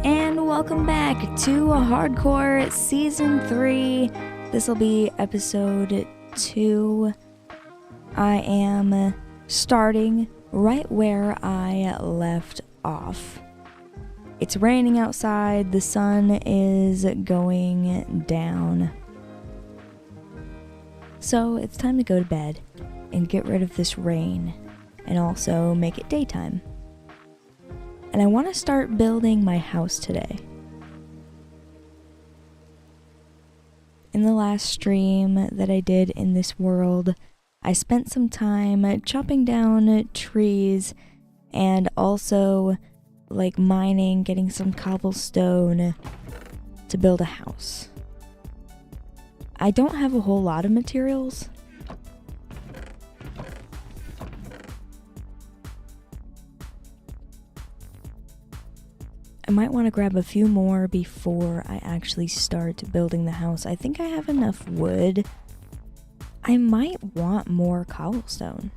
And welcome back to Hardcore Season 3. This will be Episode 2. I am starting right where I left off. It's raining outside, the sun is going down. So it's time to go to bed and get rid of this rain and also make it daytime. And I want to start building my house today. In the last stream that I did in this world, I spent some time chopping down trees and also mining, getting some cobblestone to build a house. I don't have a whole lot of materials. I might want to grab a few more before I actually start building the house. I think I have enough wood. I might want more cobblestone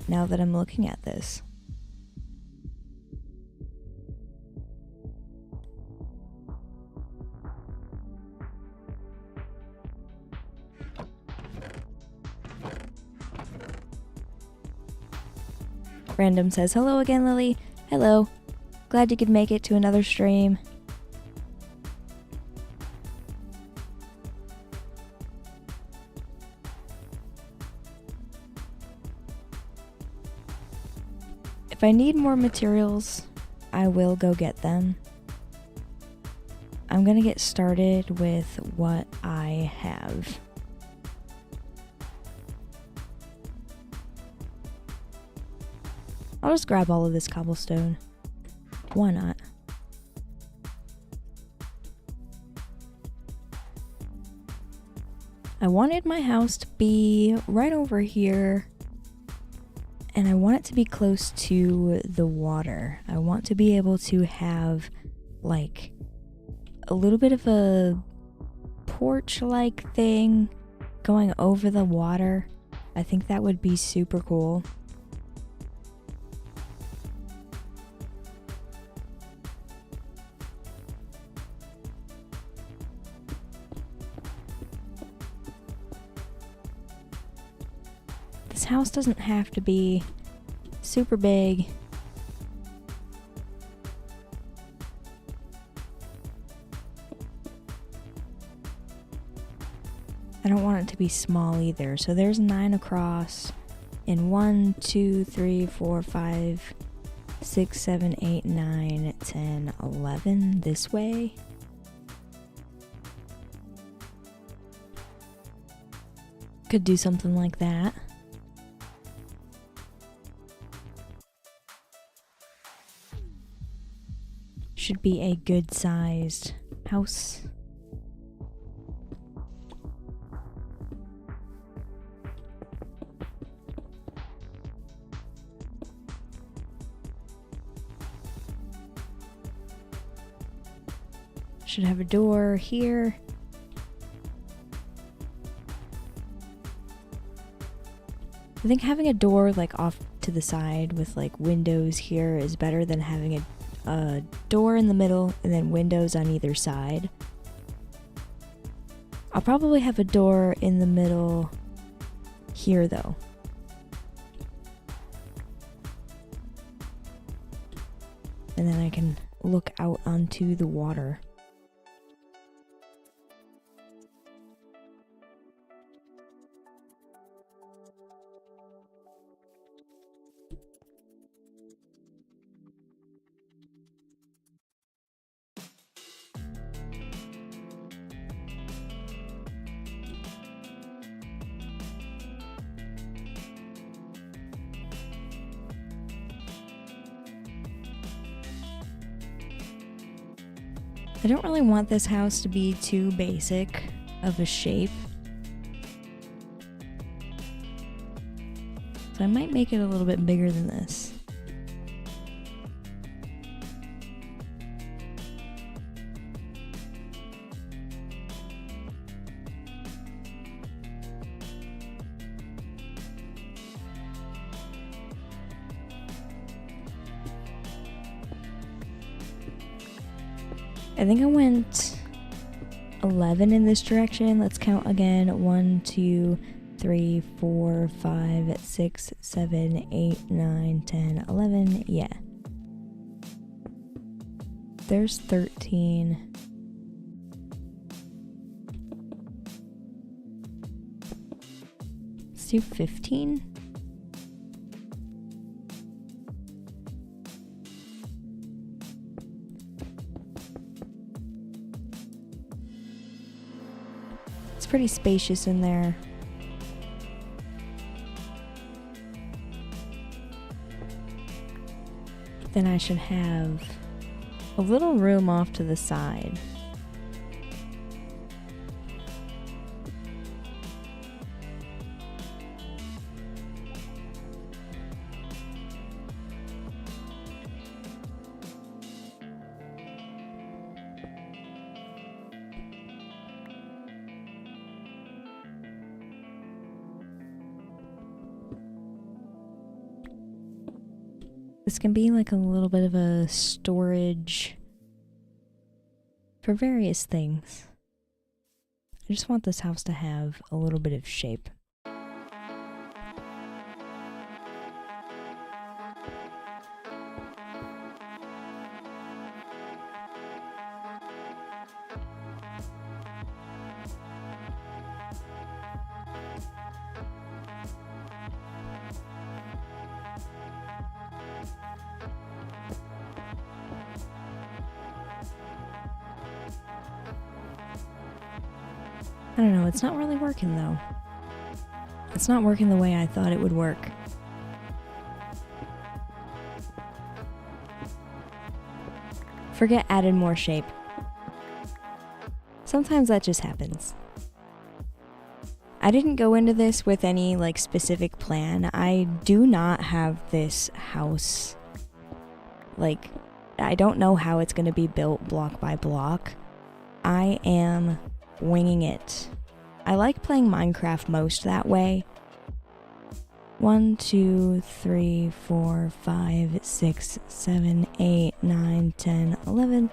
now that I'm looking at this. Random says, hello again, Lily. Hello. Glad you could make it to another stream. If I need more materials, I will go get them. I'm gonna get started with what I have. I'll just grab all of this cobblestone. Why not? I wanted my house to be right over here And I want it to be close to the water. I want to be able to have like a little bit of a porch-like thing going over the water. I think that would be super cool. This house doesn't have to be super big. I don't want it to be small either. So there's 9 across in 1, 2, 3, 4, 5, 6, 7, 8, 9, 10, 11 this way. Could do something like that. Should be a good sized house. Should have a door here. I think having a door like off to the side with like windows here is better than having a door in the middle and then windows on either side. I'll probably have a door in the middle here though. And then I can look out onto the water. I don't really want this house to be too basic of a shape. So I might make it a little bit bigger than this. I think I went 11 in this direction. Let's count again. 1, 2, 3, 4, 5, 6, 7, 8, 9, 10, 11. Yeah. There's 13. Let's do 15. It's pretty spacious in there. Then I should have a little room off to the side. This can be like a little bit of a storage for various things. I just want this house to have a little bit of shape. I don't know, it's not really working though. It's not working the way I thought it would work. Forget added more shape. Sometimes that just happens. I didn't go into this with any like specific plan. I do not have this house, like, I don't know how it's going to be built block by block. I am winging it. I like playing Minecraft most that way. 1, 2, 3, 4, 5, 6, 7, 8, 9, 10, 11.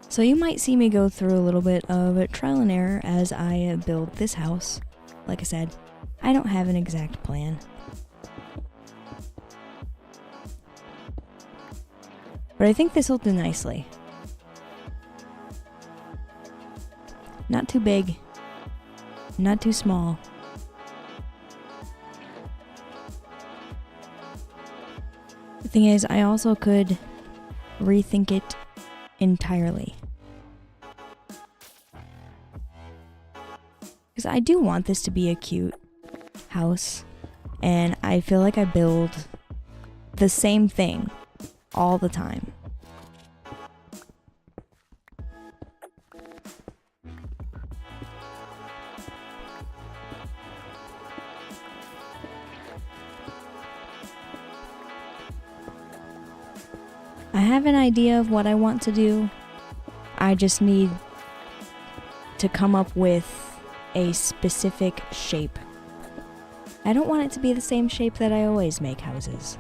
So you might see me go through a little bit of trial and error as I build this house. Like I said, I don't have an exact plan. But I think this will do nicely. Not too big, not too small. The thing is, I also could rethink it entirely. Because I do want this to be a cute house, and I feel like I build the same thing all the time. I have an idea of what I want to do. I just need to come up with a specific shape. I don't want it to be the same shape that I always make houses.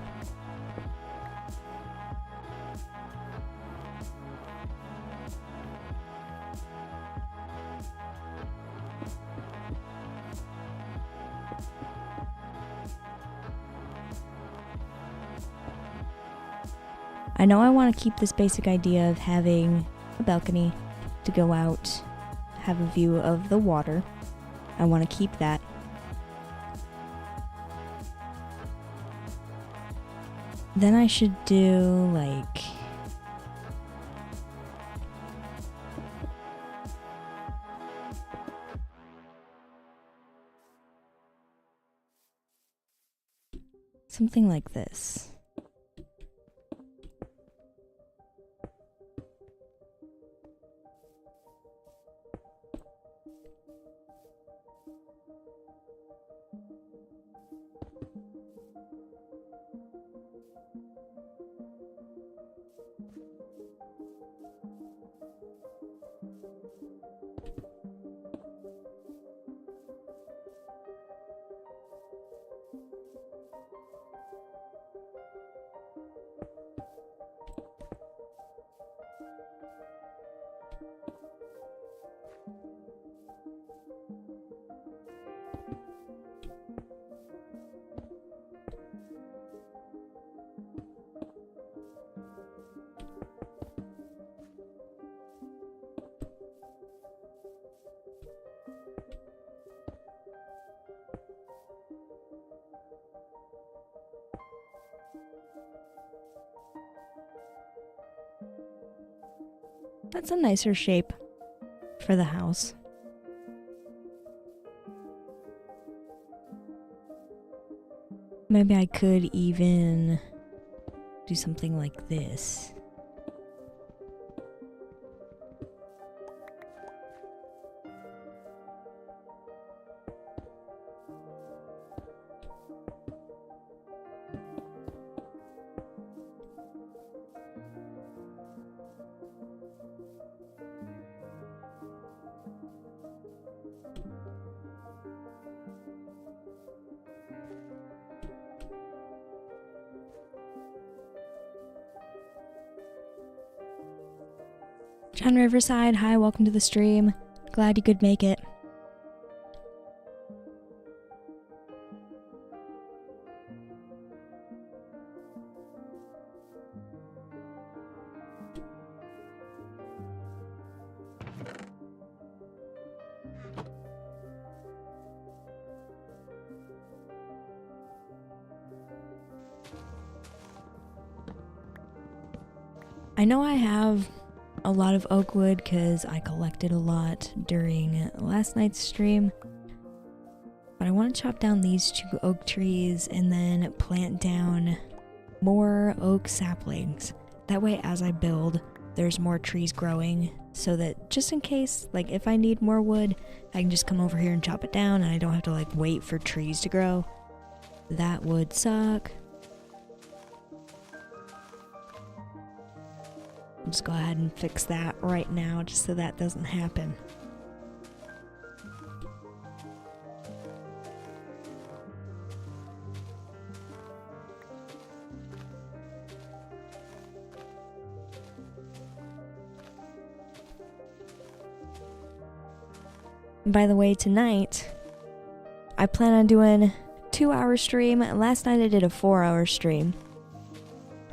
I know I want to keep this basic idea of having a balcony to go out, have a view of the water. I want to keep that. Then I should do like something like this. That's a nicer shape for the house. Maybe I could even do something like this. John Riverside, hi, welcome to the stream. Glad you could make it. I know I have a lot of oak wood because I collected a lot during last night's stream, but I want to chop down these 2 oak trees and then plant down more oak saplings. That way as I build, there's more trees growing so that just in case, like if I need more wood, I can just come over here and chop it down and I don't have to like wait for trees to grow. That would suck. I'll just go ahead and fix that right now just so that doesn't happen. By the way, tonight, I plan on doing 2-hour stream. Last night I did a 4-hour stream.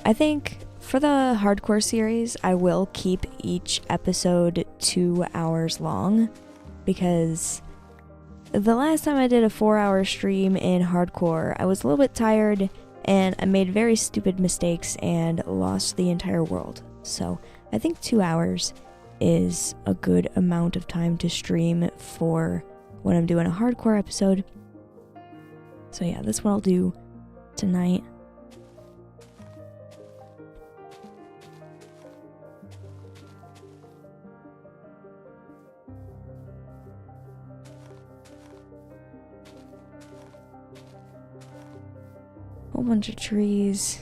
I think for the hardcore series, I will keep each episode 2 hours long, because the last time I did a 4-hour stream in hardcore, I was a little bit tired and I made very stupid mistakes and lost the entire world. So I think 2 hours is a good amount of time to stream for when I'm doing a hardcore episode. So yeah, that's what I'll do tonight. Whole bunch of trees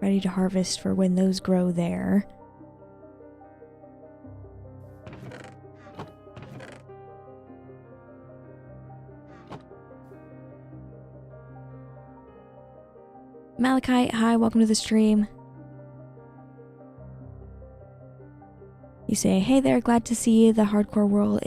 ready to harvest for when those grow there. Malachite, hi, welcome to the stream. You say, hey there, glad to see the hardcore world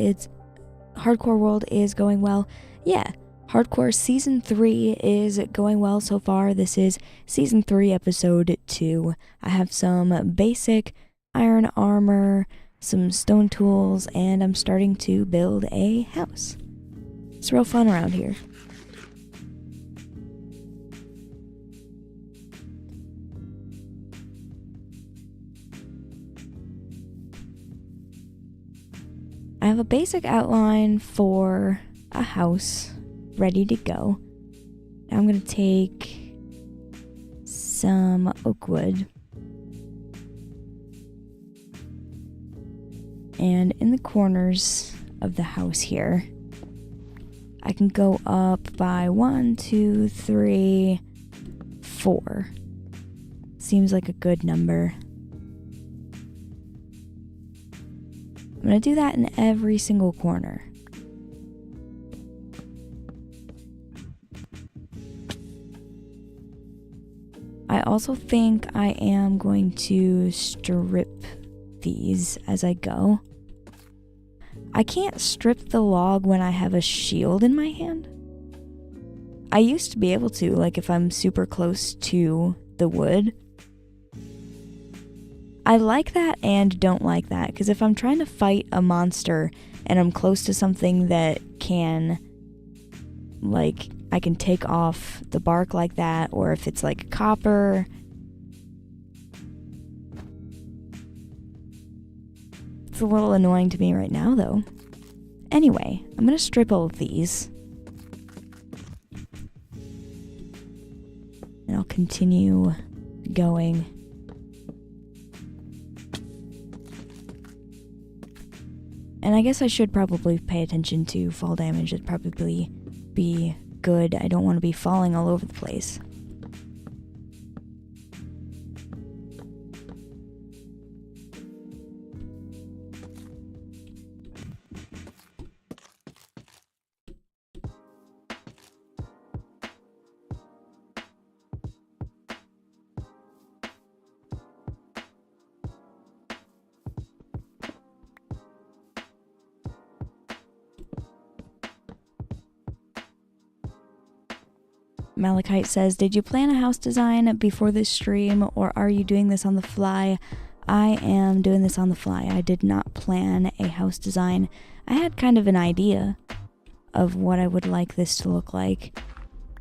is going well. Yeah, hardcore season 3 is going well so far. This is season 3, episode 2. I have some basic iron armor, some stone tools, and I'm starting to build a house. It's real fun around here. I have a basic outline for a house ready to go. Now I'm going to take some oak wood. And in the corners of the house here, I can go up by 1, 2, 3, 4. Seems like a good number. I'm going to do that in every single corner. I also think I am going to strip these as I go. I can't strip the log when I have a shield in my hand. I used to be able to, like if I'm super close to the wood. I like that and don't like that, because if I'm trying to fight a monster and I'm close to something that can, like, I can take off the bark like that, or if it's like copper. It's a little annoying to me right now, though. Anyway, I'm going to strip all of these. And I'll continue going. And I guess I should probably pay attention to fall damage. It'd probably be good. I don't want to be falling all over the place. Malachite says, did you plan a house design before this stream, or are you doing this on the fly? I am doing this on the fly. I did not plan a house design. I had kind of an idea of what I would like this to look like,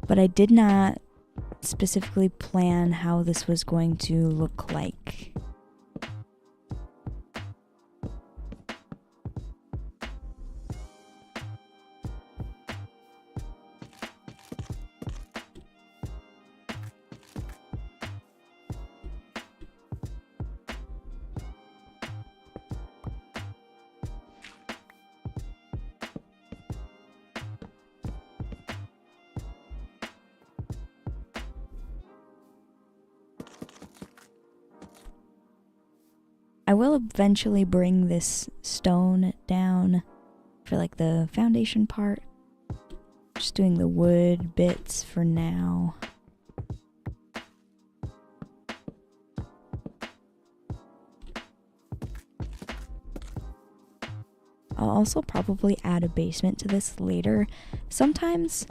but I did not specifically plan how this was going to look like. I will eventually bring this stone down for like the foundation part. Just doing the wood bits for now. I'll also probably add a basement to this later. Sometimes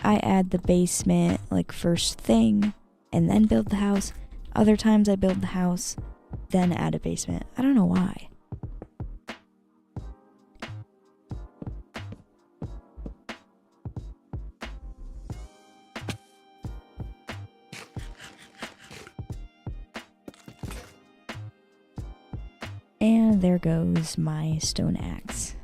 I add the basement like first thing and then build the house. Other times I build the house, then add a basement. I don't know why. And there goes my stone axe.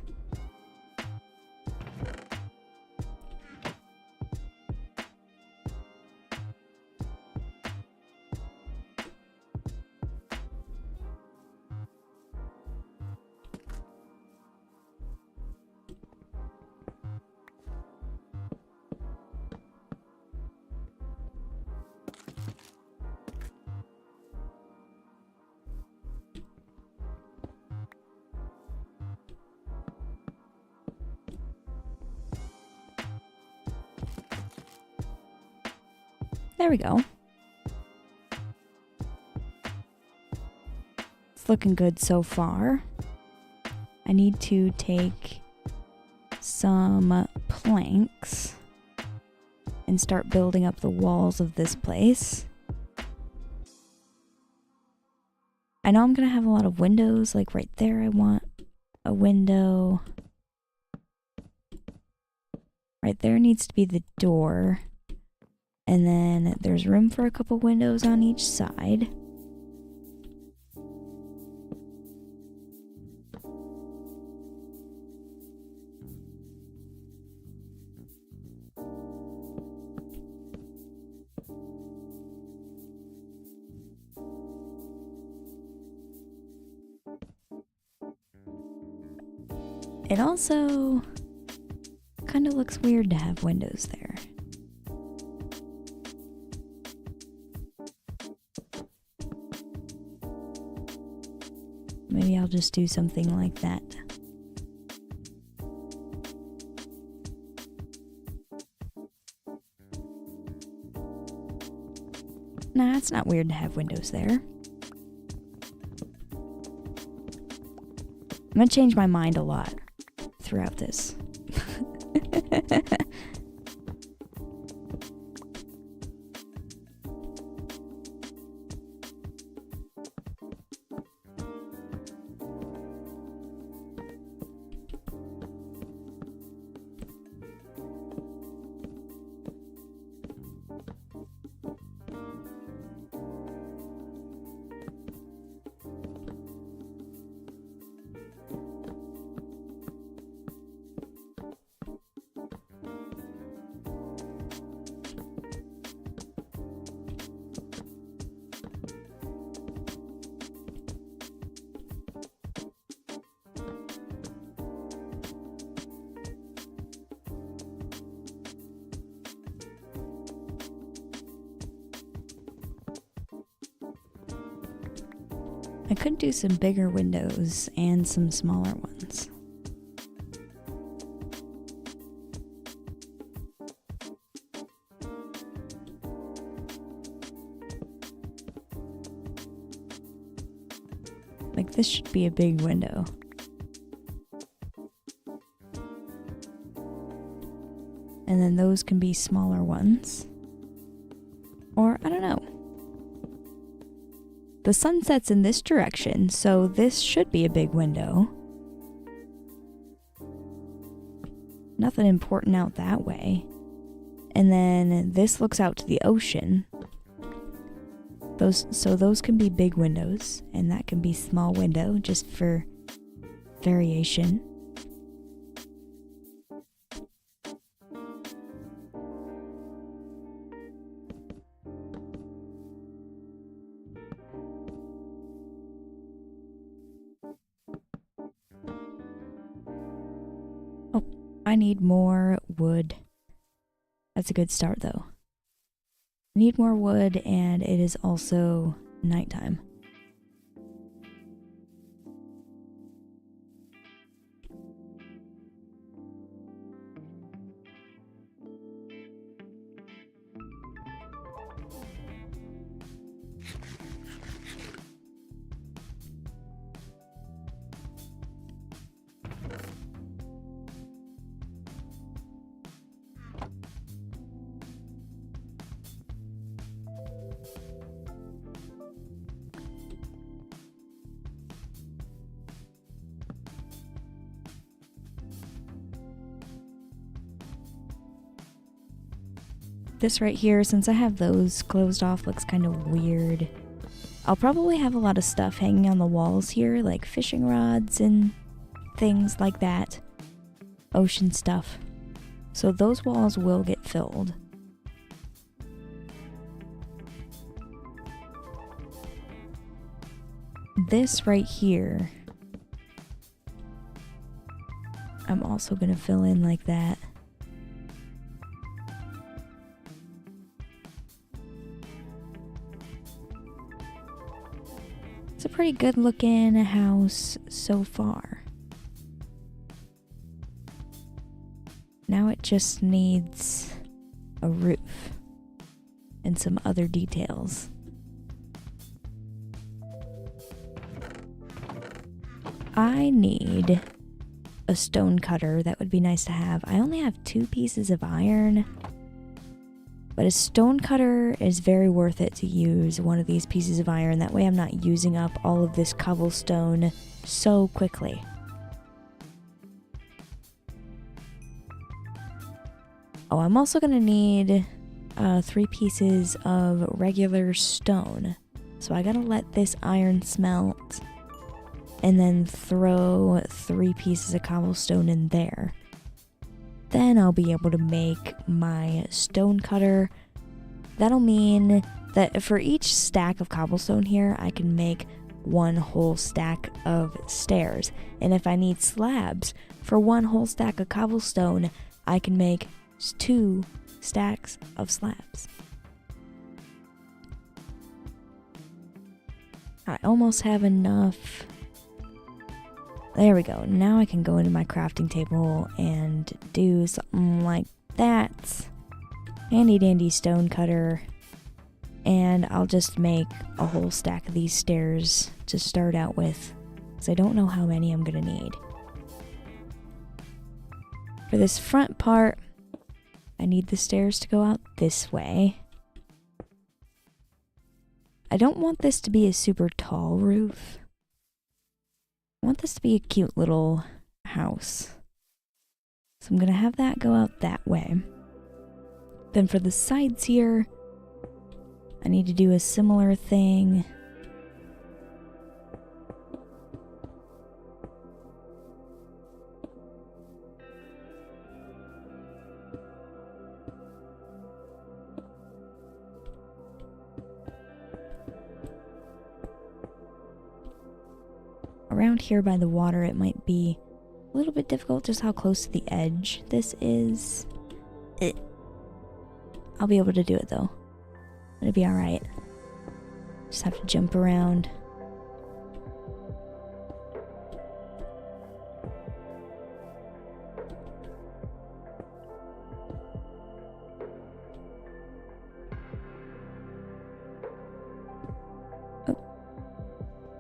There we go. It's looking good so far. I need to take some planks and start building up the walls of this place. I know I'm gonna have a lot of windows, like right there I want a window. Right there needs to be the door. And then there's room for a couple windows on each side. It also kind of looks weird to have windows there. Maybe I'll just do something like that. Nah, it's not weird to have windows there. I'm gonna change my mind a lot throughout this. I could do some bigger windows and some smaller ones. Like this should be a big window. And then those can be smaller ones. Or, I don't know. The sun sets in this direction, so this should be a big window. Nothing important out that way. And then this looks out to the ocean. Those can be big windows, and that can be small window, just for variation. I need more wood. That's a good start though. I need more wood, and it is also nighttime. This right here, since I have those closed off, looks kind of weird. I'll probably have a lot of stuff hanging on the walls here, like fishing rods and things like that. Ocean stuff. So those walls will get filled. This right here, I'm also going to fill in like that. It's a pretty good looking house so far. Now it just needs a roof and some other details. I need a stone cutter. That would be nice to have. I only have 2 pieces of iron, but a stone cutter is very worth it to use one of these pieces of iron. That way I'm not using up all of this cobblestone so quickly. Oh, I'm also going to need 3 pieces of regular stone. So I gotta let this iron smelt and then throw 3 pieces of cobblestone in there. Then I'll be able to make my stone cutter. That'll mean that for each stack of cobblestone here, I can make 1 whole stack of stairs. And if I need slabs for 1 whole stack of cobblestone, I can make 2 stacks of slabs. I almost have enough. There we go. Now I can go into my crafting table and do something like that. Handy dandy stone cutter. And I'll just make a whole stack of these stairs to start out with, because I don't know how many I'm going to need. For this front part, I need the stairs to go out this way. I don't want this to be a super tall roof. I want this to be a cute little house. So I'm going to have that go out that way. Then for the sides here, I need to do a similar thing. Around here by the water, it might be a little bit difficult just how close to the edge this is. I'll be able to do it though. It'll be alright. Just have to jump around.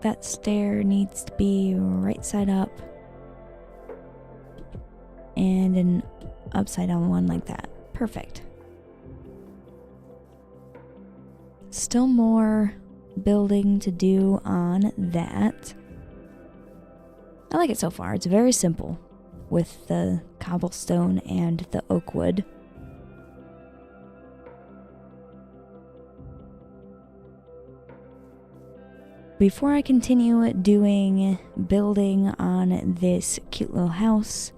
That stair needs to be right side up and an upside down one like that. Perfect. Still more building to do on that. I like it so far. It's very simple with the cobblestone and the oak wood. Before I continue building on this cute little house,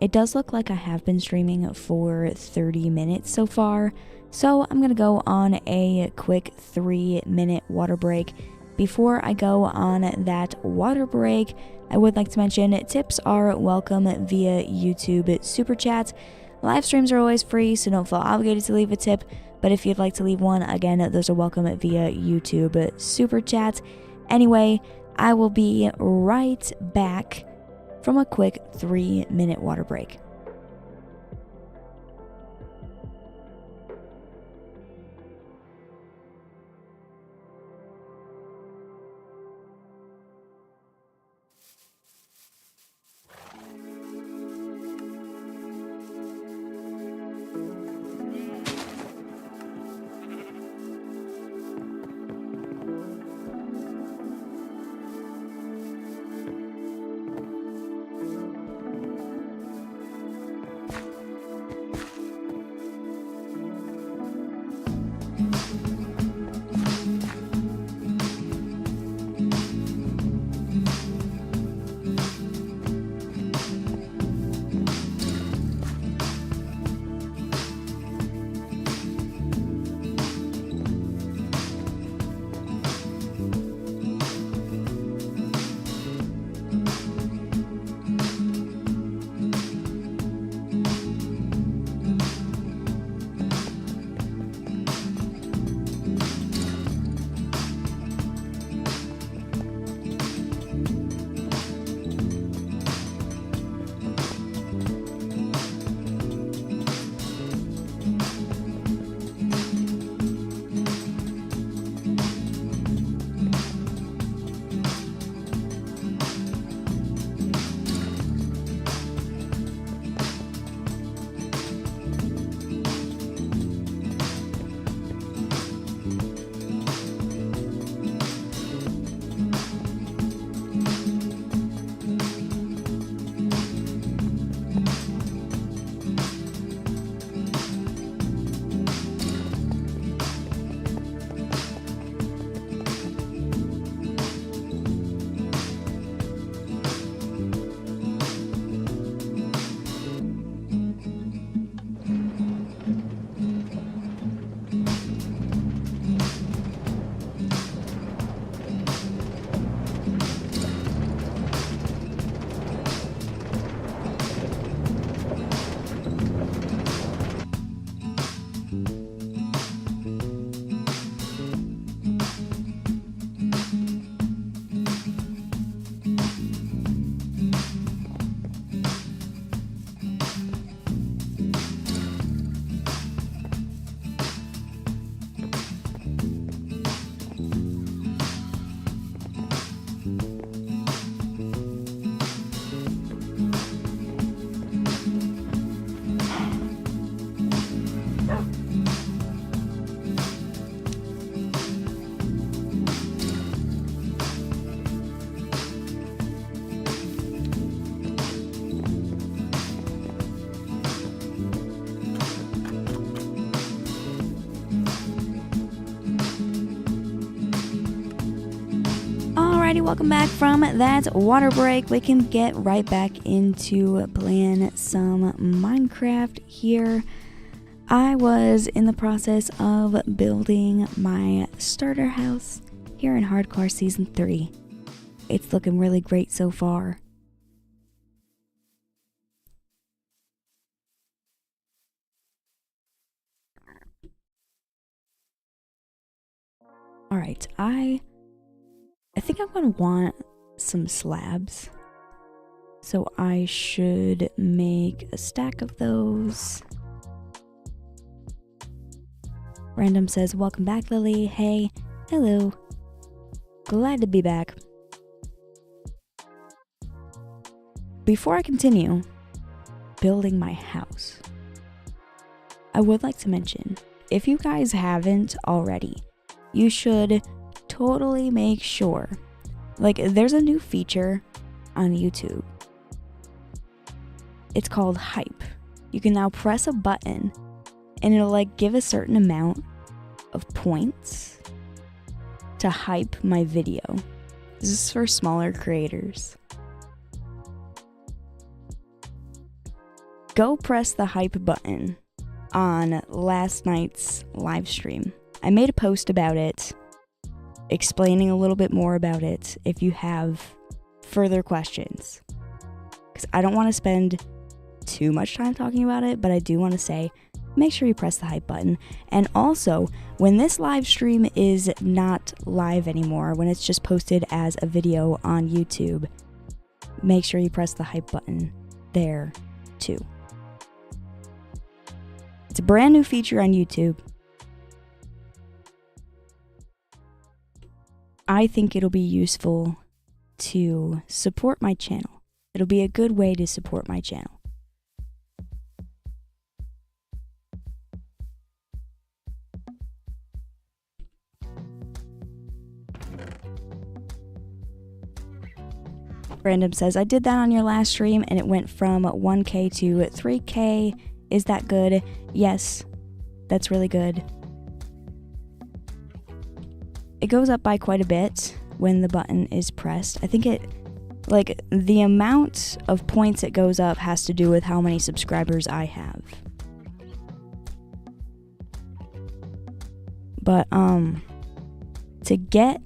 it does look like I have been streaming for 30 minutes so far, so I'm gonna go on a quick 3-minute water break. Before I go on that water break, I would like to mention tips are welcome via YouTube Super Chats. Live streams are always free, so don't feel obligated to leave a tip, but if you'd like to leave one, again, those are welcome via YouTube Super Chats. Anyway, I will be right back from a quick 3-minute water break. Alrighty, welcome back from that water break. We can get right back into playing some Minecraft here. I was in the process of building my starter house here in Hardcore Season 3. It's looking really great so far. Alright, I think I'm gonna want some slabs. So I should make a stack of those. Random says, welcome back, Lily. Hey, hello. Glad to be back. Before I continue building my house, I would like to mention, if you guys haven't already, you should totally make sure, like, there's a new feature on YouTube. It's called hype. You can now press a button and it'll like give a certain amount of points to hype my video. This is for smaller creators. Go press the hype button on last night's live stream. I made a post about it, explaining a little bit more about it if you have further questions. Because I don't want to spend too much time talking about it, but I do want to say, make sure you press the hype button. And also, when this live stream is not live anymore, when it's just posted as a video on YouTube, make sure you press the hype button there too. It's a brand new feature on YouTube. I think it'll be useful to support my channel. It'll be a good way to support my channel. Random says, I did that on your last stream and it went from 1K to 3K. Is that good? Yes, that's really good. It goes up by quite a bit when the button is pressed. I think like, the amount of points it goes up has to do with how many subscribers I have. But, to get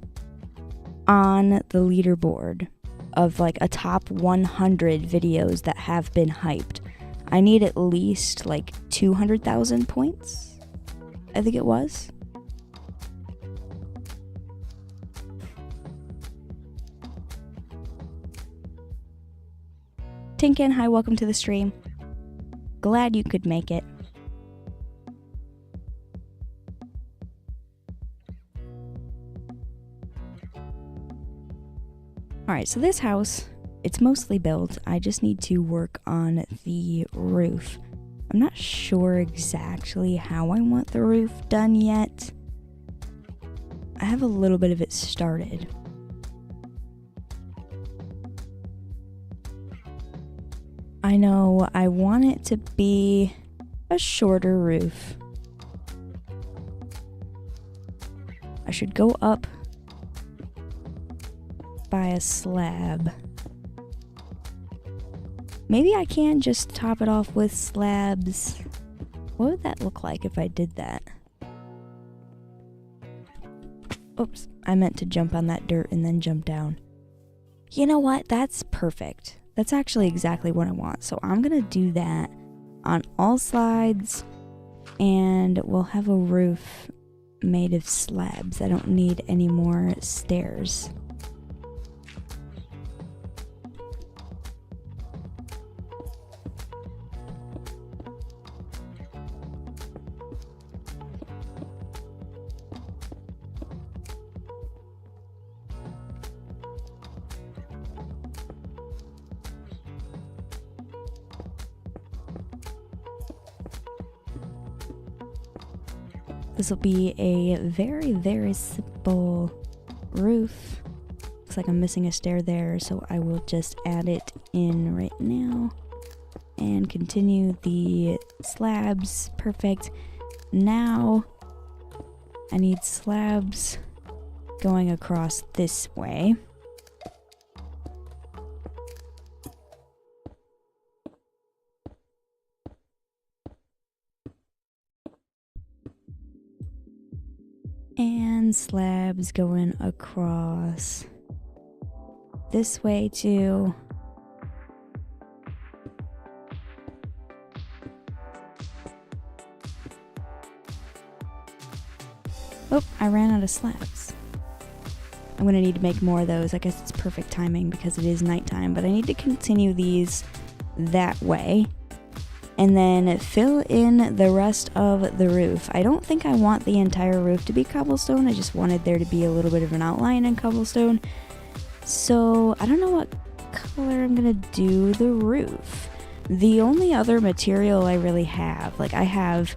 on the leaderboard of like a top 100 videos that have been hyped, I need at least like 200,000 points, I think it was. Tinkin, hi, welcome to the stream. Glad you could make it. Alright, so this house, it's mostly built. I just need to work on the roof. I'm not sure exactly how I want the roof done yet. I have a little bit of it started. I know I want it to be a shorter roof. I should go up by a slab. Maybe I can just top it off with slabs. What would that look like if I did that? Oops, I meant to jump on that dirt and then jump down. You know what? That's perfect. That's actually exactly what I want. So I'm gonna do that on all sides, and we'll have a roof made of slabs. I don't need any more stairs. This will be a very, very simple roof. Looks like I'm missing a stair there, so I will just add it in right now and continue the slabs. Perfect. Now I need slabs going across this way. And slabs going across this way too. Oh, I ran out of slabs. I'm gonna need to make more of those. I guess it's perfect timing because it is nighttime, but I need to continue these that way and then fill in the rest of the roof. I don't think I want the entire roof to be cobblestone. I just wanted there to be a little bit of an outline in cobblestone. So I don't know what color I'm gonna do the roof. The only other material I really have, like I have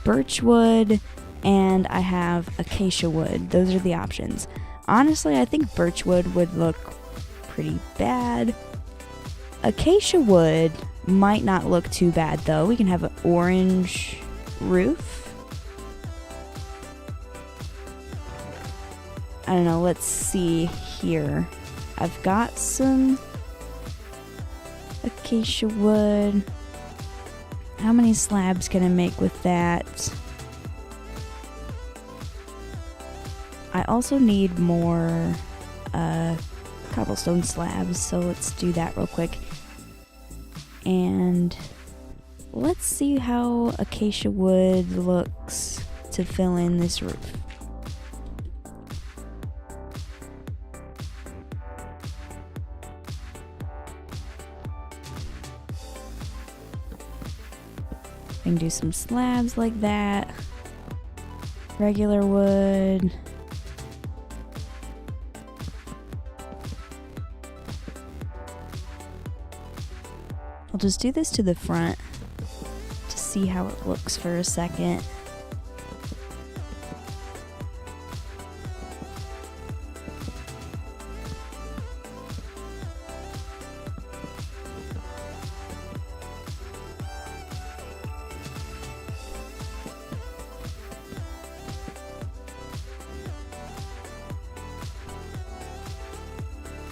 birch wood and I have acacia wood. Those are the options. Honestly, I think birch wood would look pretty bad. Acacia wood might not look too bad though. We can have an orange roof. I don't know, let's see here. I've got some acacia wood. How many slabs can I make with that? I also need more cobblestone slabs, so let's do that real quick. And let's see how acacia wood looks to fill in this roof. I can do some slabs like that. Regular wood. I'll just do this to the front to see how it looks for a second.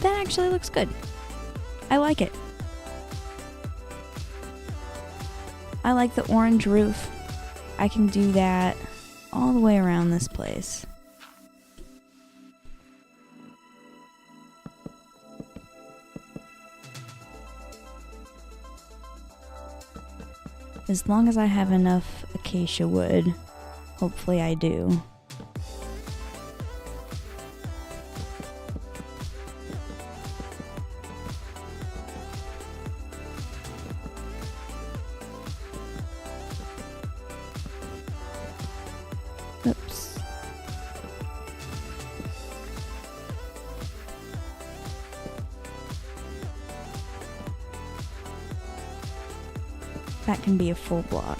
That actually looks good. I like it. I like the orange roof. I can do that all the way around this place. As long as I have enough acacia wood, hopefully I do. Oops. That can be a full block.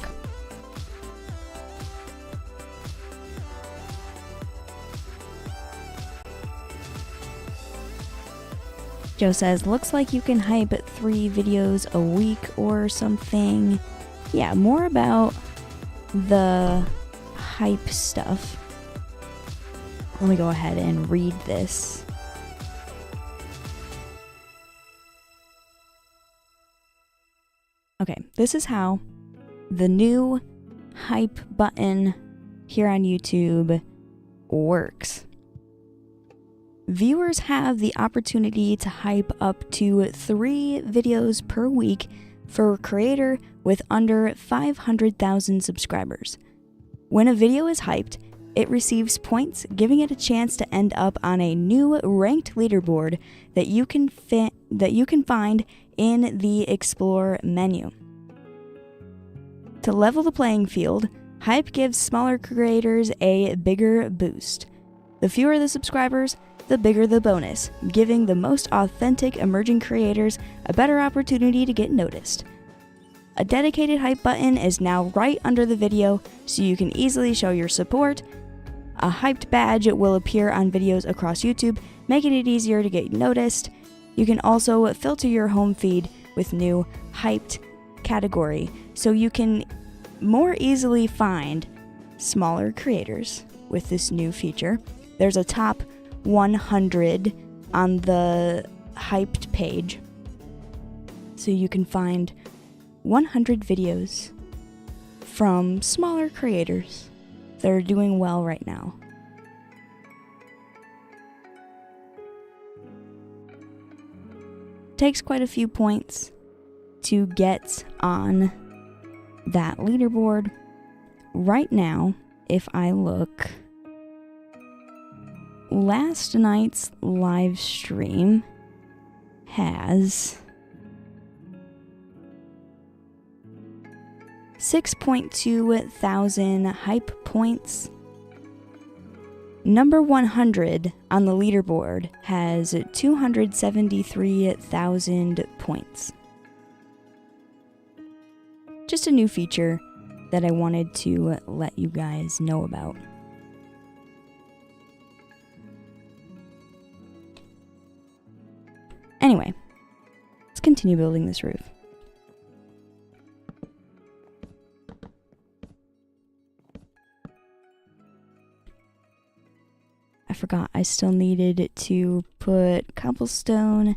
Joe says, looks like you can hype 3 videos a week or something. Yeah, more about the hype stuff. Let me go ahead and read this. Okay, this is how the new hype button here on YouTube works. Viewers have the opportunity to hype up to 3 videos per week for a creator with under 500,000 subscribers. When a video is hyped, it receives points, giving it a chance to end up on a new ranked leaderboard that you can find in the Explore menu. To level the playing field, hype gives smaller creators a bigger boost. The fewer the subscribers, the bigger the bonus, giving the most authentic emerging creators a better opportunity to get noticed. A dedicated hype button is now right under the video, so you can easily show your support. A hyped badge will appear on videos across YouTube, making it easier to get noticed. You can also filter your home feed with new hyped category, so you can more easily find smaller creators with this new feature. There's a top 100 on the hyped page, so you can find 100 videos from smaller creators that are doing well right now. takes quite a few points to get on that leaderboard. Right now, if I look, last night's live stream has 6.2 thousand hype points. Number 100 on the leaderboard has 273,000 points. Just a new feature that I wanted to let you guys know about. Anyway, let's continue building this roof. I forgot I still needed to put cobblestone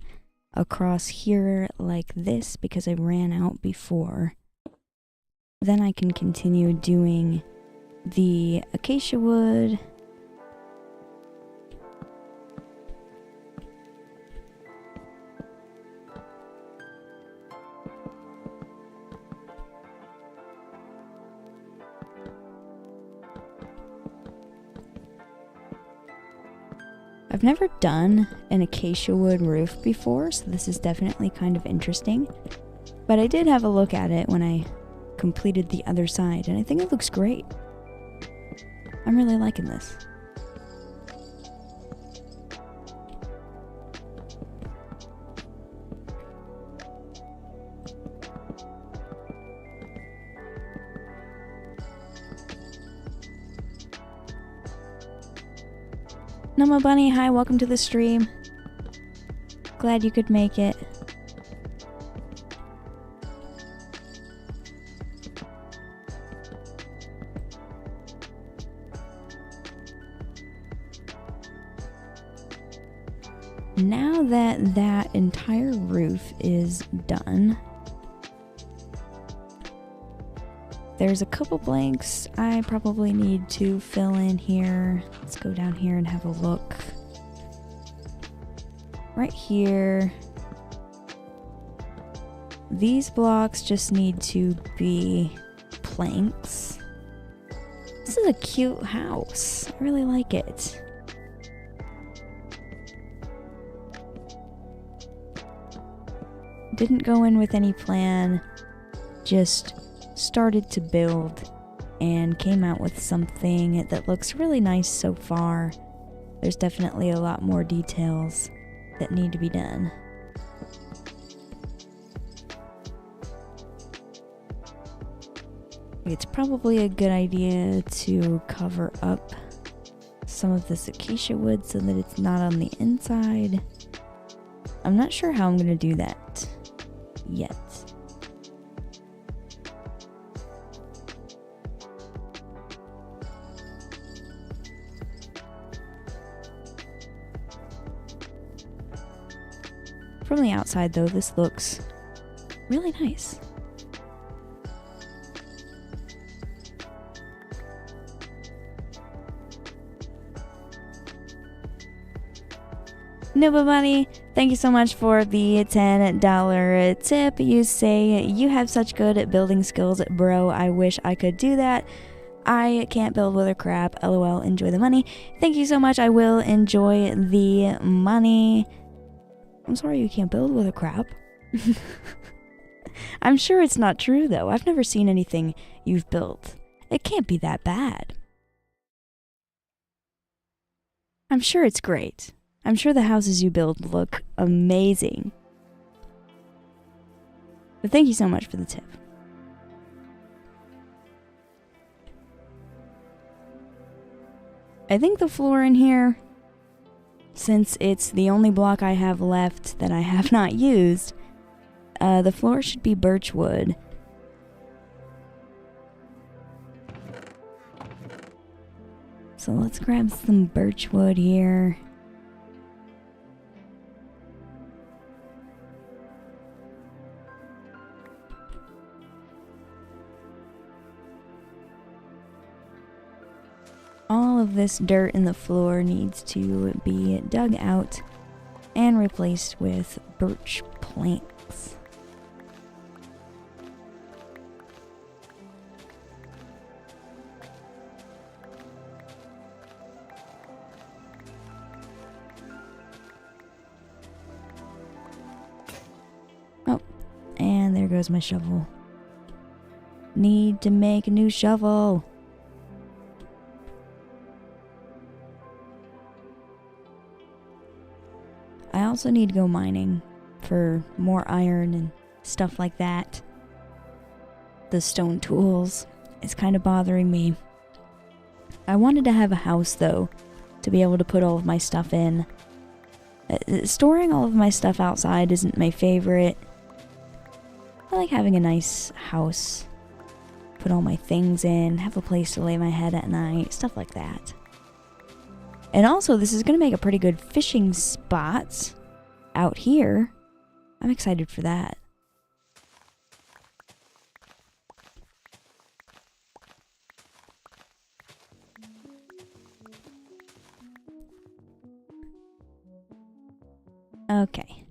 across here like this because I ran out before. Then I can continue doing the acacia wood. I've never done an acacia wood roof before, so this is definitely kind of interesting. But I did have a look at it when I completed the other side, and I think it looks great. I'm really liking this. Noma Bunny, hi, welcome to the stream. Glad you could make it. Now that that entire roof is done, there's a couple blanks I probably need to fill in here. Let's go down here and have a look. Right here. These blocks just need to be planks. This is a cute house. I really like it. Didn't go in with any plan, just started to build and came out with something that looks really nice so far. There's definitely a lot more details that need to be done. It's probably a good idea to cover up some of this acacia wood so that it's not on the inside. I'm not sure how I'm going to do that yet. From the outside though, this looks really nice. Nuba Bunny, thank you so much for the $10 tip. You say, you have such good building skills, bro. I wish I could do that. I can't build with a crap. LOL, enjoy the money. Thank you so much. I will enjoy the money. I'm sorry you can't build with a crap. I'm sure it's not true though. I've never seen anything you've built. It can't be that bad. I'm sure it's great. I'm sure the houses you build look amazing. But thank you so much for the tip. I think the floor in here, since it's the only block I have left that I have not used, the floor should be birch wood. So let's grab some birch wood here. All of this dirt in the floor needs to be dug out and replaced with birch planks. Oh, and there goes my shovel. Need to make a new shovel. I also need to go mining for more iron and stuff like that. The stone tools is kind of bothering me. I wanted to have a house though, to be able to put all of my stuff in. Storing all of my stuff outside isn't my favorite. I like having a nice house. Put all my things in, have a place to lay my head at night, stuff like that. And also, this is going to make a pretty good fishing spot out here. I'm excited for that. Okay.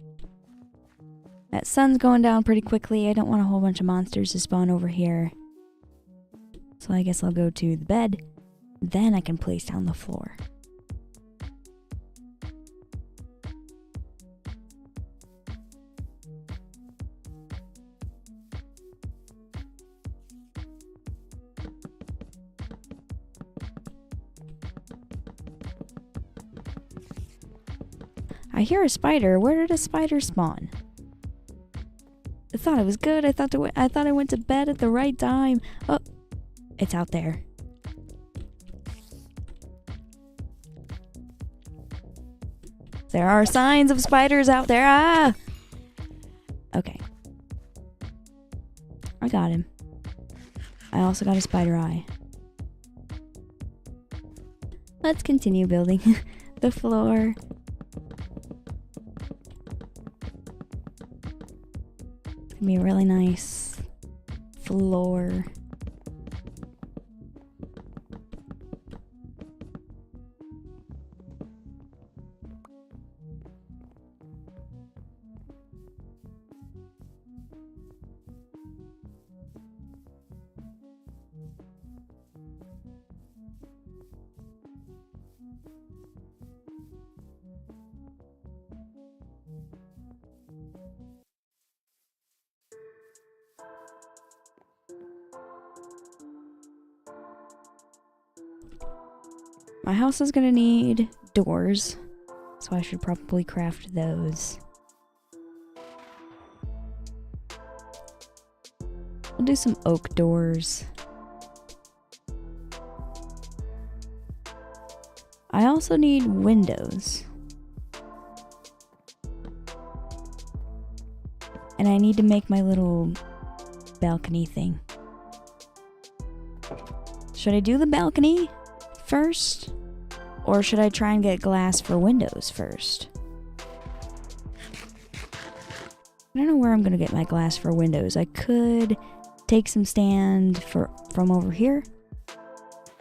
That sun's going down pretty quickly. I don't want a whole bunch of monsters to spawn over here. So I guess I'll go to the bed. Then I can place down the floor. I hear a spider. Where did a spider spawn? I thought it was good. I thought I went to bed at the right time. Oh, it's out there. There are signs of spiders out there. Ah! Okay. I got him. I also got a spider eye. Let's continue building the floor. It's gonna be a really nice floor. My house is gonna need doors, so I should probably craft those. We'll do some oak doors. I also need windows. And I need to make my little balcony thing. Should I do the balcony first? Or should I try and get glass for windows first? I don't know where I'm gonna get my glass for windows. I could take some sand from over here.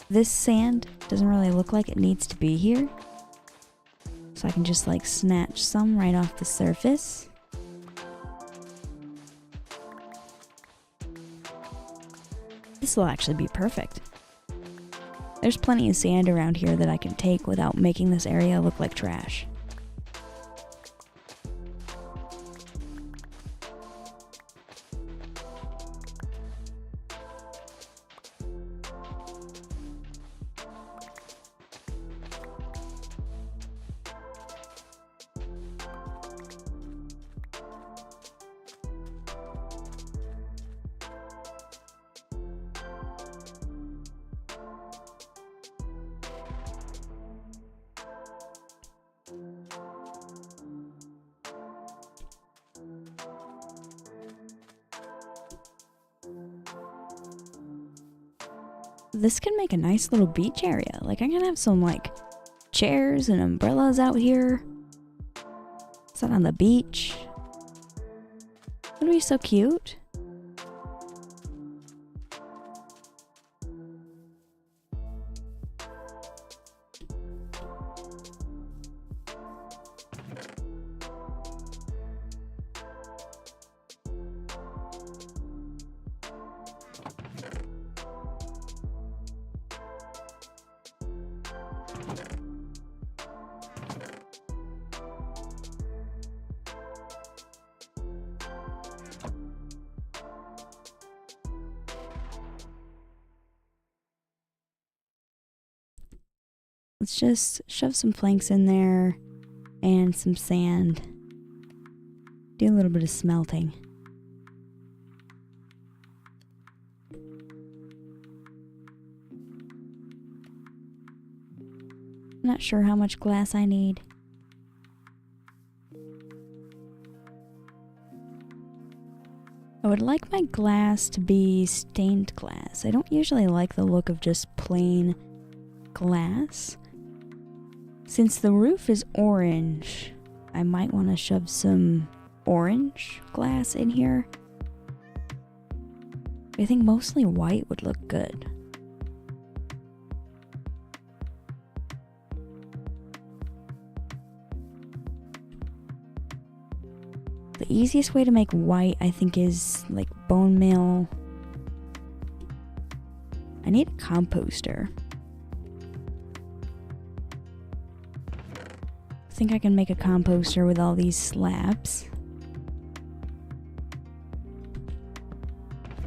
This sand doesn't really look like it needs to be here. So I can just like snatch some right off the surface. This will actually be perfect. There's plenty of sand around here that I can take without making this area look like trash. This can make a nice little beach area. Like, I'm gonna have some, like, chairs and umbrellas out here. Sit on the beach. It'll be so cute. let's just shove some planks in there and some sand. Do a little bit of smelting. Not sure how much glass I need. I would like my glass to be stained glass. I don't usually like the look of just plain glass. Since the roof is orange, I might want to shove some orange glass in here. I think mostly white would look good. The easiest way to make white, I think, is like bone meal. I need a composter. I think I can make a composter with all these slabs.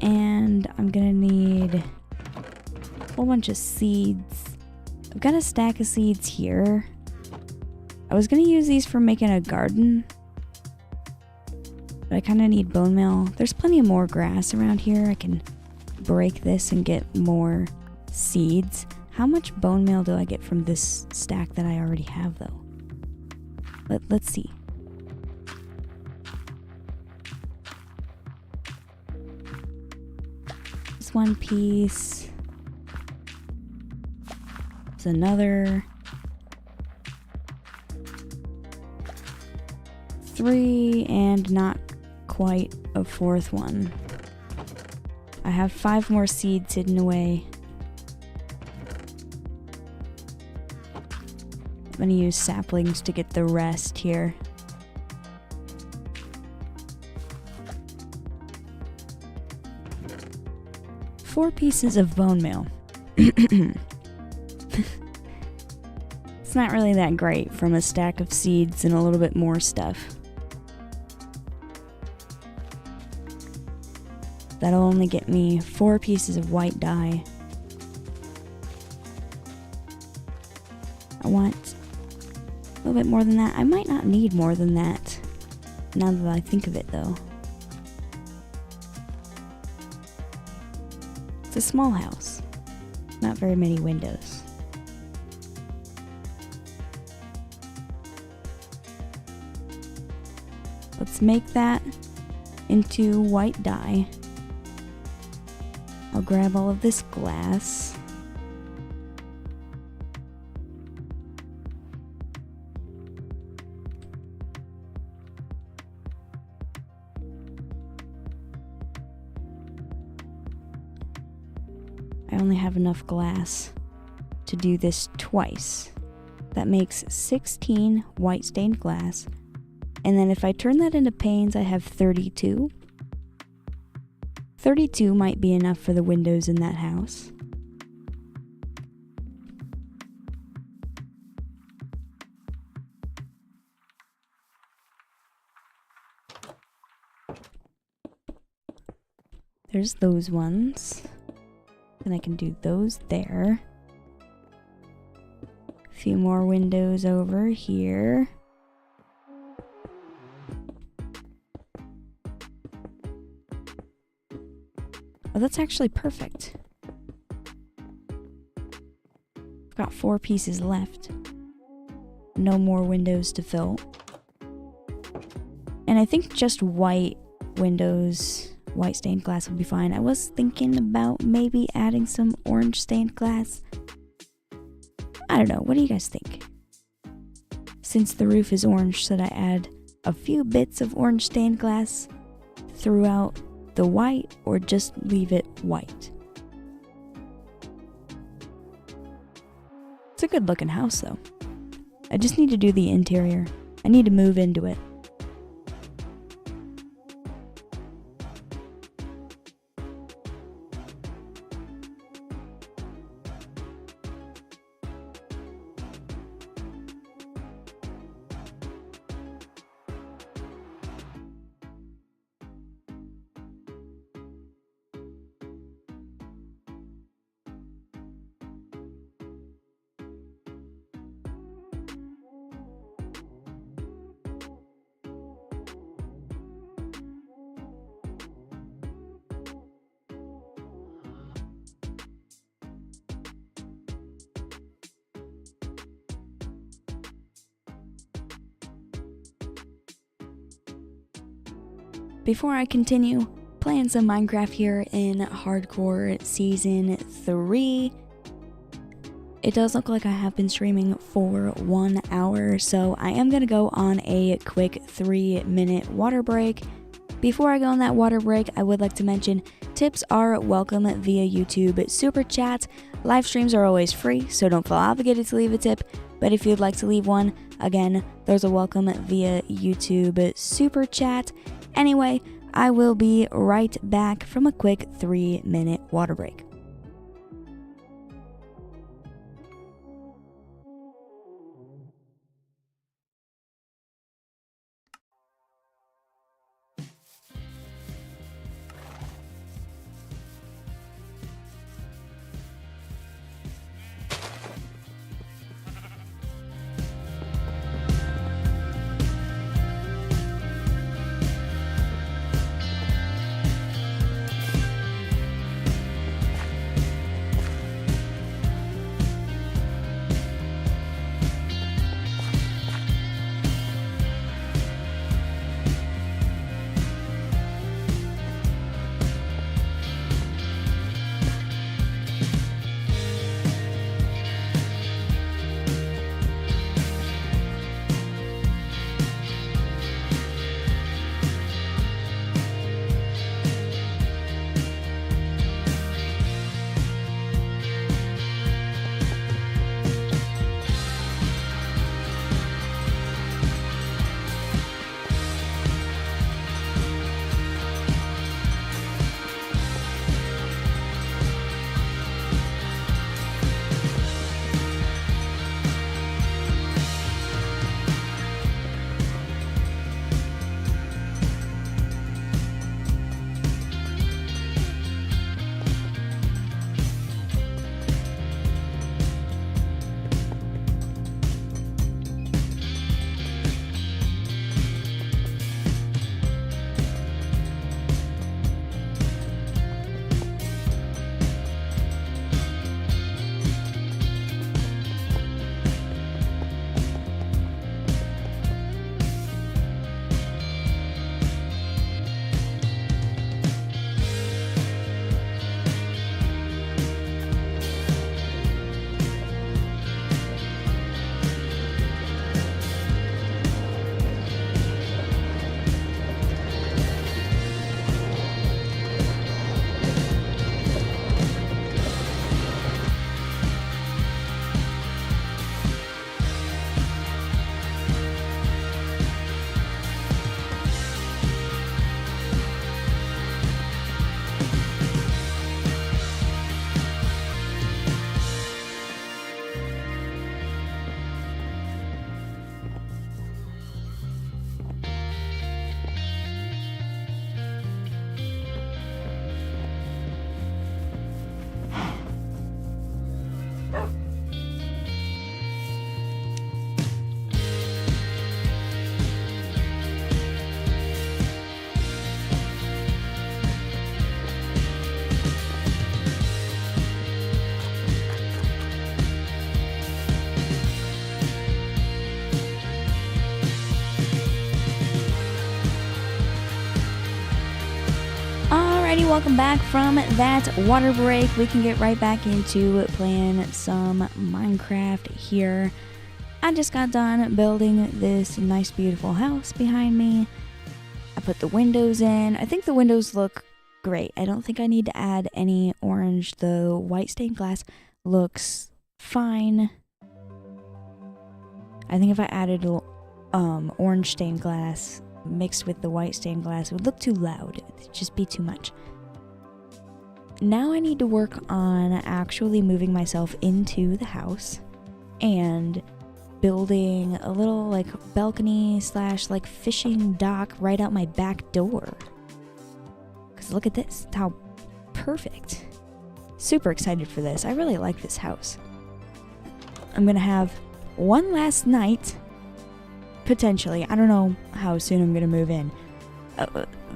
And I'm gonna need a whole bunch of seeds. I've got a stack of seeds here. I was gonna use these for making a garden, but I kind of need bone meal. There's plenty of more grass around here. I can break this and get more seeds. How much bone meal do I get from this stack that I already have, though? Let's see. This one piece. There's another. 3 and not quite a 4th one. I have 5 more seeds hidden away. I'm gonna use saplings to get the rest here. Four pieces of bone meal. It's not really that great from a stack of seeds and a little bit more stuff. That'll only get me 4 pieces of white dye. I want a little bit more than that. I might not need more than that, now that I think of it, though. It's a small house. Not very many windows. Let's make that into white dye. I'll grab all of this glass. I only have enough glass to do this twice. That makes 16 white stained glass. And then if I turn that into panes, I have 32. 32 might be enough for the windows in that house. There's those ones. And I can do those there. A few more windows over here. Oh, that's actually perfect. I've got 4 pieces left. No more windows to fill. And I think just white windows, white stained glass would be fine. I was thinking about maybe adding some orange stained glass. I don't know, what do you guys think? Since the roof is orange, should I add a few bits of orange stained glass throughout the white, or just leave it white? It's a good looking house though. I just need to do the interior. I need to move into it. before I continue, playing some Minecraft here in Hardcore Season 3. It does look like I have been streaming for 1 hour, so I am going to go on a quick 3-minute water break. Before I go on that water break, I would like to mention tips are welcome via YouTube Super Chat. Live streams are always free, so don't feel obligated to leave a tip, but if you'd like to leave one, again, those are welcome via YouTube Super Chat. Anyway, I will be right back from a quick 3-minute water break. Alrighty, welcome back from that water break. We can get right back into playing some Minecraft here. I just got done building this nice beautiful house behind me. I put the windows in. I think the windows look great. I don't think I need to add any orange. The white stained glass looks fine. I think if I added orange stained glass mixed with the white stained glass, it would look too loud. It would just be too much. Now I need to work on actually moving myself into the house and building a little like balcony slash like fishing dock right out my back door. Because look at this, how perfect. Super excited for this. I really like this house. I'm gonna have one last night, potentially. I don't know how soon I'm gonna move in.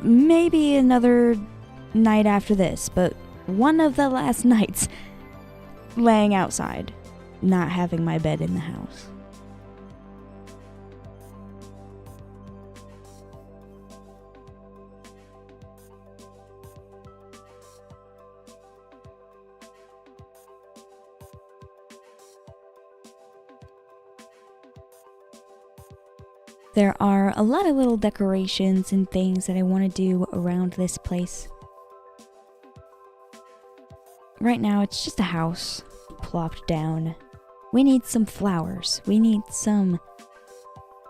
Maybe another night after this, but one of the last nights laying outside, not having my bed in the house. There are a lot of little decorations and things that I want to do around this place. Right now, it's just a house plopped down. We need some flowers. We need some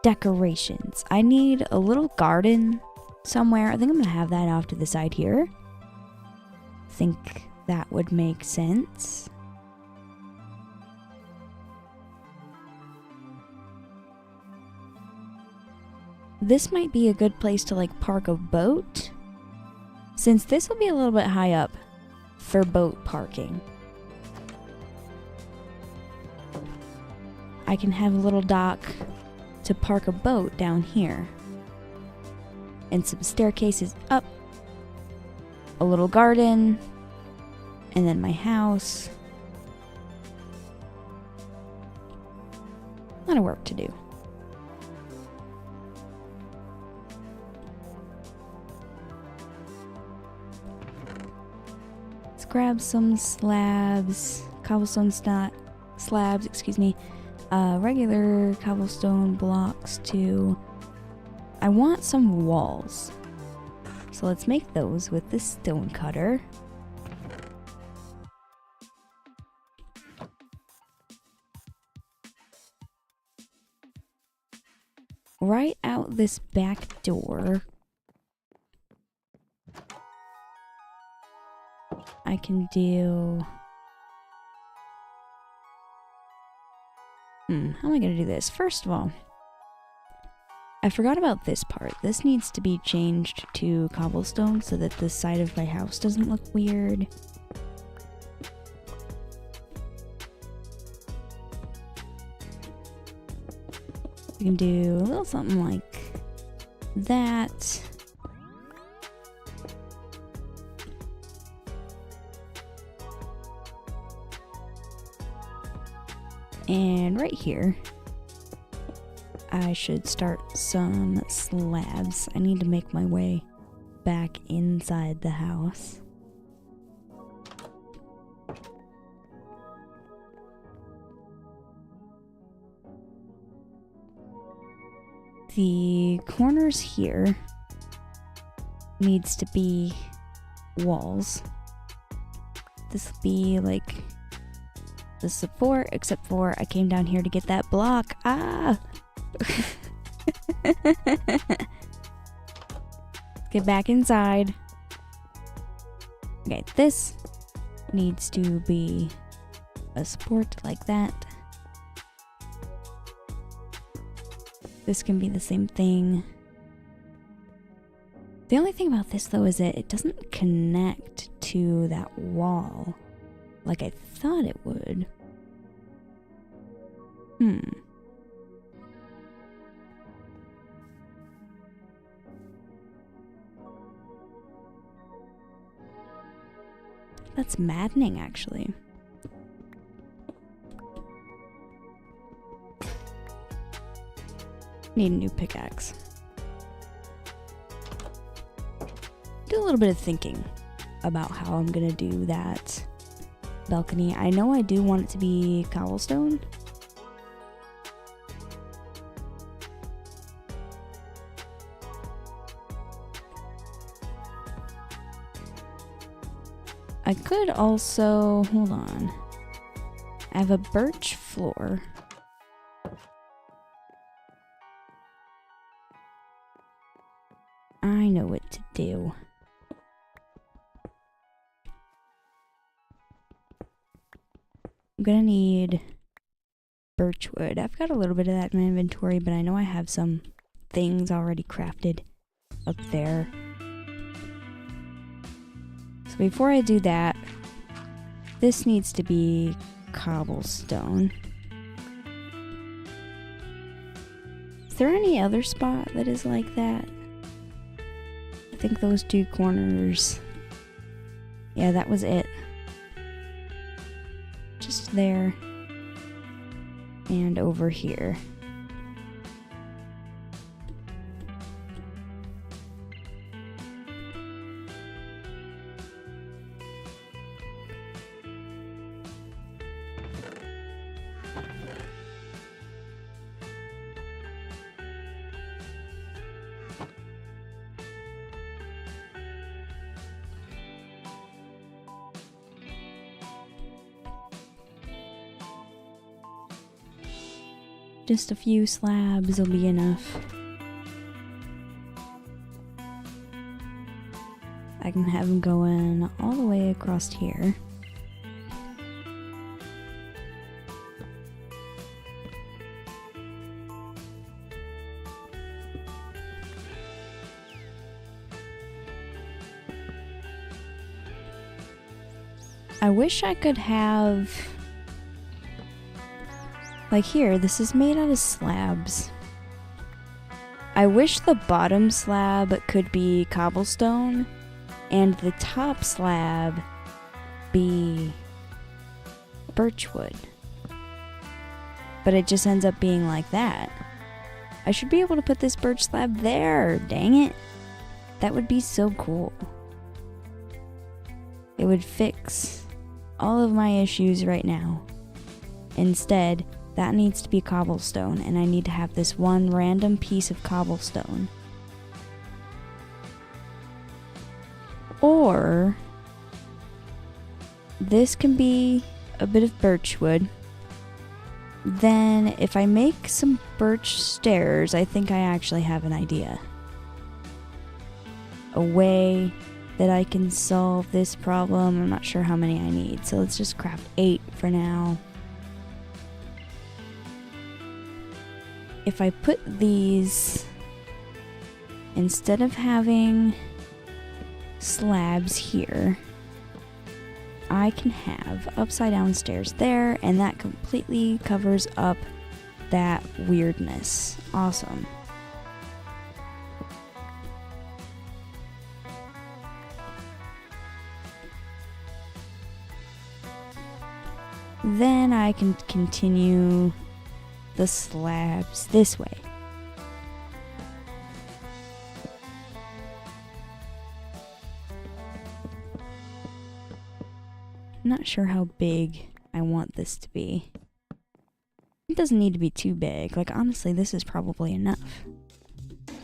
decorations. I need a little garden somewhere. I think I'm going to have that off to the side here. I think that would make sense. This might be a good place to like park a boat, since this will be a little bit high up for boat parking. I can have a little dock to park a boat down here, and some staircases up, a little garden, and then my house. A lot of work to do. Grab some slabs, cobblestone slabs, excuse me, regular cobblestone blocks too. I want some walls, so let's make those with this stone cutter. Right out this back door, I can do... how am I going to do this? First of all, I forgot about this part. This needs to be changed to cobblestone so that the side of my house doesn't look weird. We can do a little something like that. And right here, I should start some slabs. I need to make my way back inside the house. The corners here needs to be walls. This will be like the support, except for I came down here to get that block. Ah! Get back inside. Okay, this needs to be a support like that. This can be the same thing. The only thing about this though is that it doesn't connect to that wall like I thought it would. That's maddening, actually. Need a new pickaxe. Do a little bit of thinking about how I'm gonna do that balcony. I know I do want it to be cobblestone. I could also, hold on. I have a birch floor. I know what to do. I'm gonna need birch wood. I've got a little bit of that in my inventory, but I know I have some things already crafted up there. So before I do that, this needs to be cobblestone. Is there any other spot that is like that? I think those two corners. Yeah, that was it. Just there. And over here. Just a few slabs will be enough. I can have them going all the way across here. I wish I could have, like here, this is made out of slabs. I wish the bottom slab could be cobblestone and the top slab be birchwood. But it just ends up being like that. I should be able to put this birch slab there, dang it. That would be so cool. It would fix all of my issues right now. Instead, that needs to be cobblestone, and I need to have this one random piece of cobblestone. Or this can be a bit of birchwood. Then if I make some birch stairs, I think I actually have an idea. A way that I can solve this problem. I'm not sure how many I need, so let's just craft 8 for now. If I put these, instead of having slabs here, I can have upside down stairs there, and that completely covers up that weirdness. Awesome. Then I can continue the slabs this way. I'm not sure how big I want this to be. It doesn't need to be too big. Like, honestly, this is probably enough.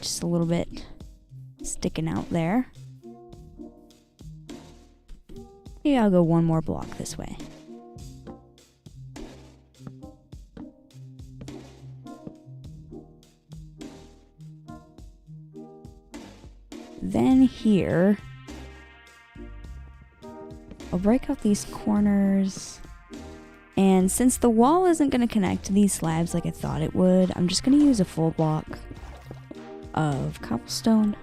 Just a little bit sticking out there. Maybe I'll go one more block this way. Then here, I'll break out these corners, and since the wall isn't going to connect to these slabs like I thought it would, I'm just going to use a full block of cobblestone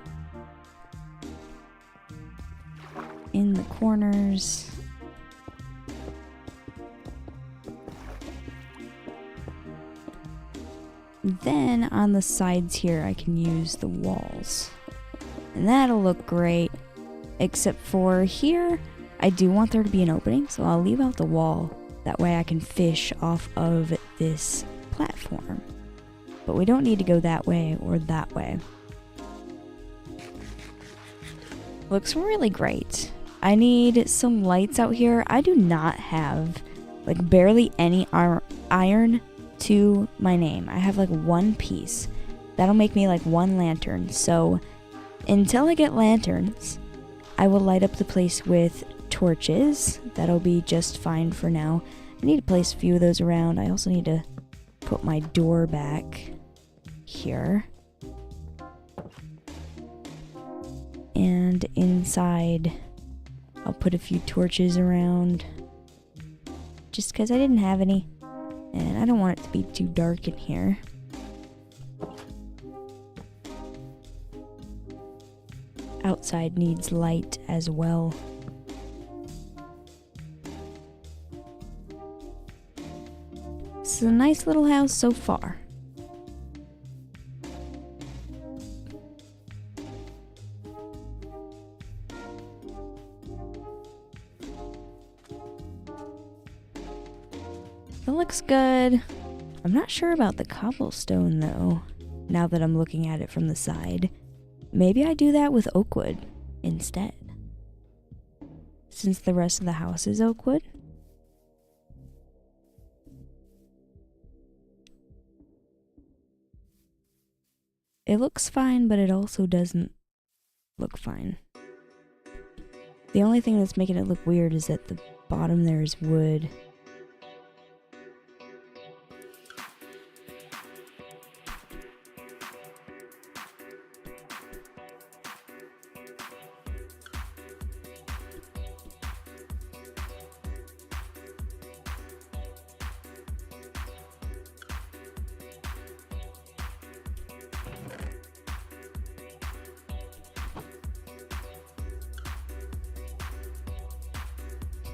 in the corners. Then on the sides here, I can use the walls. And that'll look great, except for here, I do want there to be an opening, so I'll leave out the wall. That way I can fish off of this platform. But we don't need to go that way or that way. Looks really great. I need some lights out here. I do not have, like, barely any iron to my name. I have, like, one piece. That'll make me, like, one lantern, so until I get lanterns, I will light up the place with torches. That'll be just fine for now. I need to place a few of those around. I also need to put my door back here. And inside, I'll put a few torches around. Just because I didn't have any. And I don't want it to be too dark in here. Outside needs light as well. This is a nice little house so far. That looks good. I'm not sure about the cobblestone though, now that I'm looking at it from the side. Maybe I do that with oak wood instead, since the rest of the house is oak wood. It looks fine, but it also doesn't look fine. The only thing that's making it look weird is that the bottom there is wood.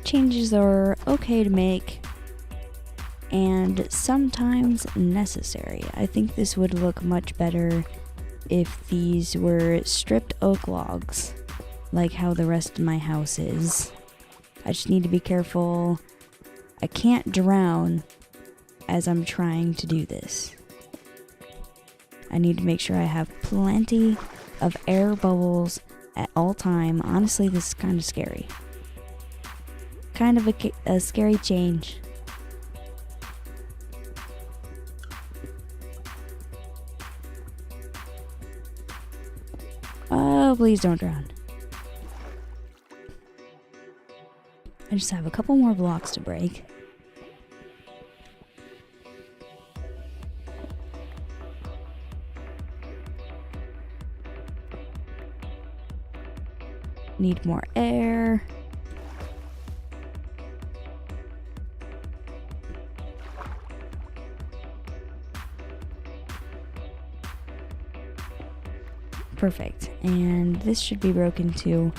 changes are okay to make and sometimes necessary. I think this would look much better if these were stripped oak logs, like how the rest of my house is. I just need to be careful. I can't drown as I'm trying to do this. I need to make sure I have plenty of air bubbles at all time. Honestly, this is kind of scary. Kind of a scary change. Oh, please don't drown. I just have a couple more blocks to break. Need more air. Perfect. And this should be broken too.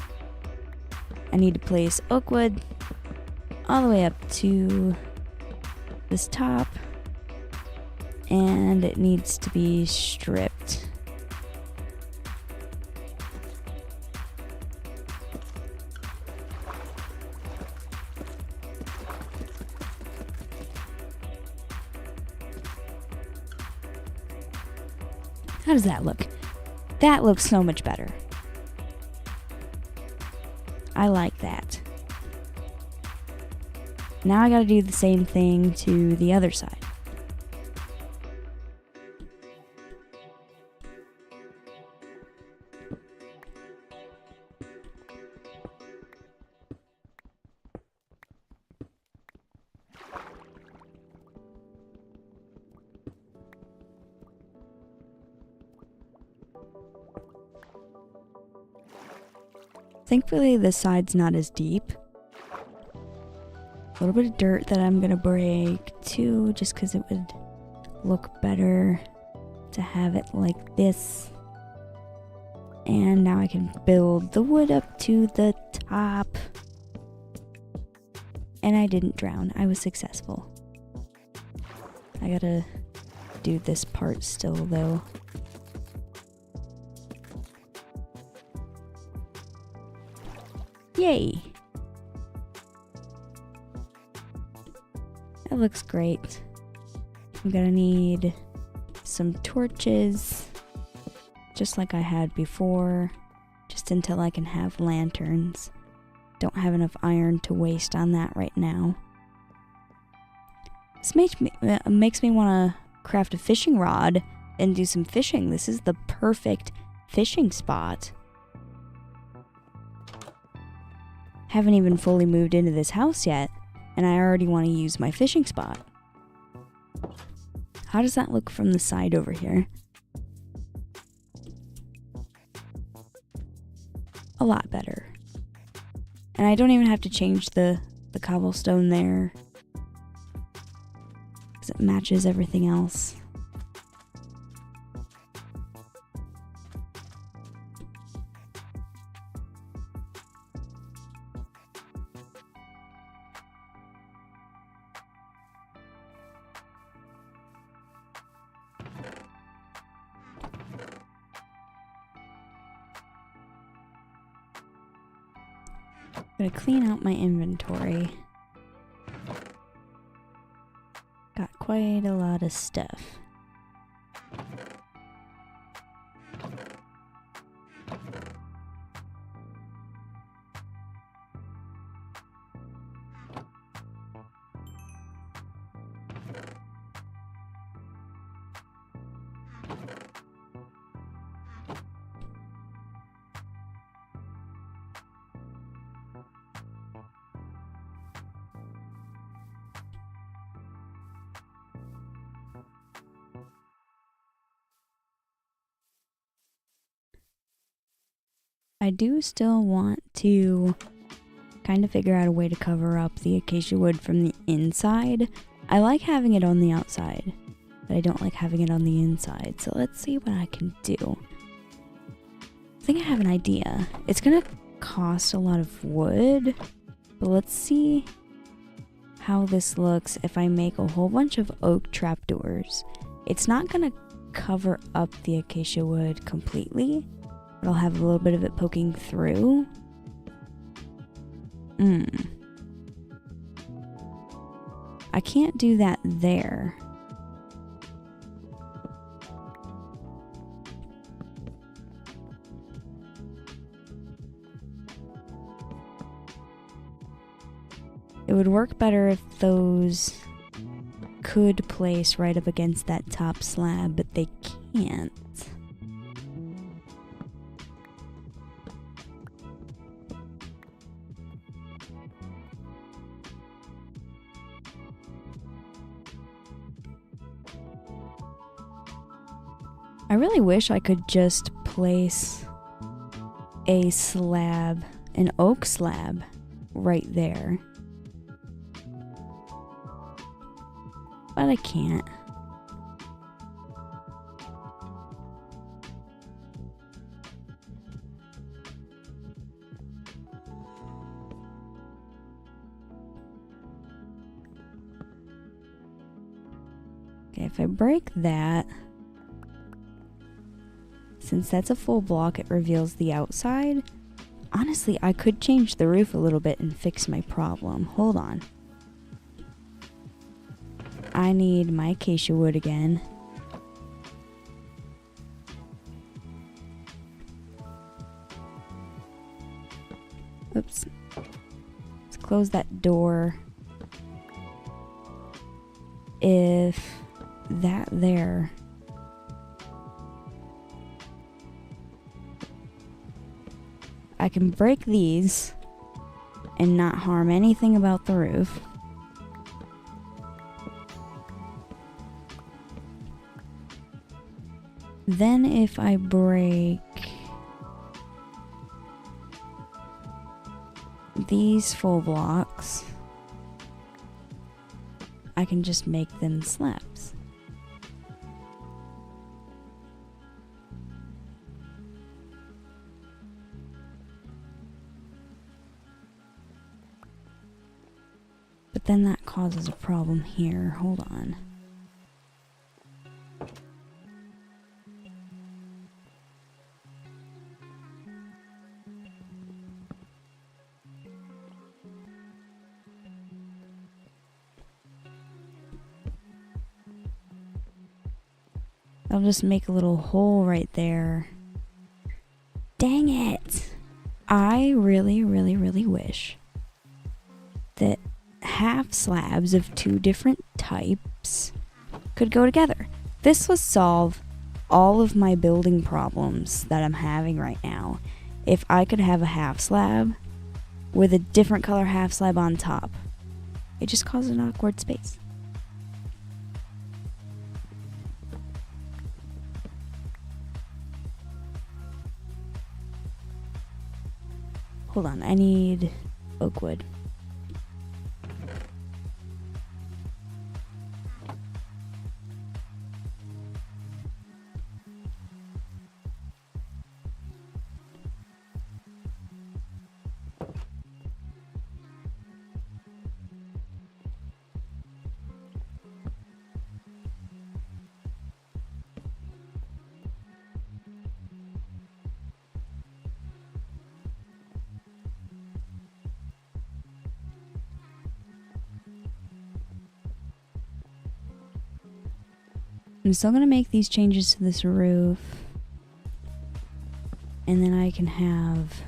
I need to place oak wood all the way up to this top. And it needs to be stripped. How does that look? That looks so much better. I like that. Now I gotta do the same thing to the other side. Thankfully, this side's not as deep. A little bit of dirt that I'm gonna break too, just because it would look better to have it like this. And now I can build the wood up to the top. And I didn't drown. I was successful. I gotta do this part still though. Yay! That looks great. I'm gonna need some torches, just like I had before, just until I can have lanterns. Don't have enough iron to waste on that right now. This makes me want to craft a fishing rod and do some fishing. This is the perfect fishing spot. Haven't even fully moved into this house yet, and I already want to use my fishing spot. How does that look from the side over here? A lot better. And I don't even have to change the cobblestone there, because it matches everything else. I'm gonna clean out my inventory. Got quite a lot of stuff. I do still want to kind of figure out a way to cover up the acacia wood from the inside. I like having it on the outside, but I don't like having it on the inside. So let's see what I can do. I think I have an idea. It's gonna cost a lot of wood, But let's see how this looks if I make a whole bunch of oak trapdoors. It's not gonna cover up the acacia wood completely, but I'll have a little bit of it poking through. I can't do that there. It would work better if those could place right up against that top slab, but they can't. I really wish I could just place a slab, an oak slab, right there. But I can't. Okay, if I break that, since that's a full block, it reveals the outside. Honestly, I could change the roof a little bit and fix my problem. Hold on. I need my acacia wood again. Oops. Let's close that door. If that there... I can break these and not harm anything about the roof. Then if I break these full blocks, I can just make them slabs. But then that causes a problem here. Hold on. I'll just make a little hole right there. Dang it! I really, really, really wish that half slabs of two different types could go together. This would solve all of my building problems that I'm having right now. If I could have a half slab with a different color half slab on top. It just causes an awkward space. Hold on, I need oak wood. I'm still going to make these changes to this roof. And then I can have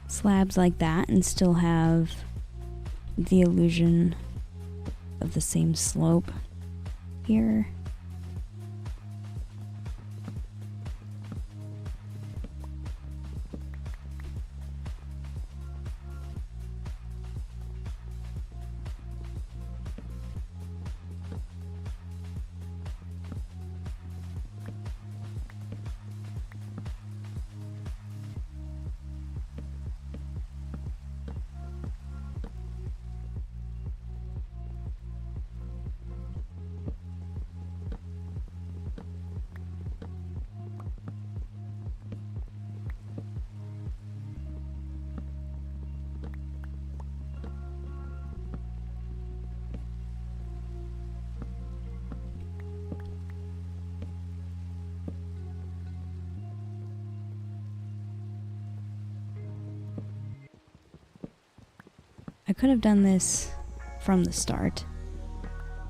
slabs like that and still have the illusion of the same slope here. I could have done this from the start,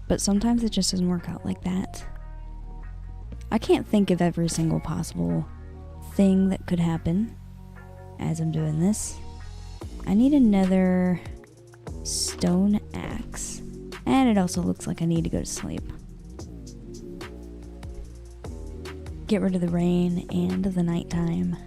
but sometimes it just doesn't work out like that. I can't think of every single possible thing that could happen as I'm doing this. I need another stone axe, and it also looks like I need to go to sleep. Get rid of the rain and the nighttime.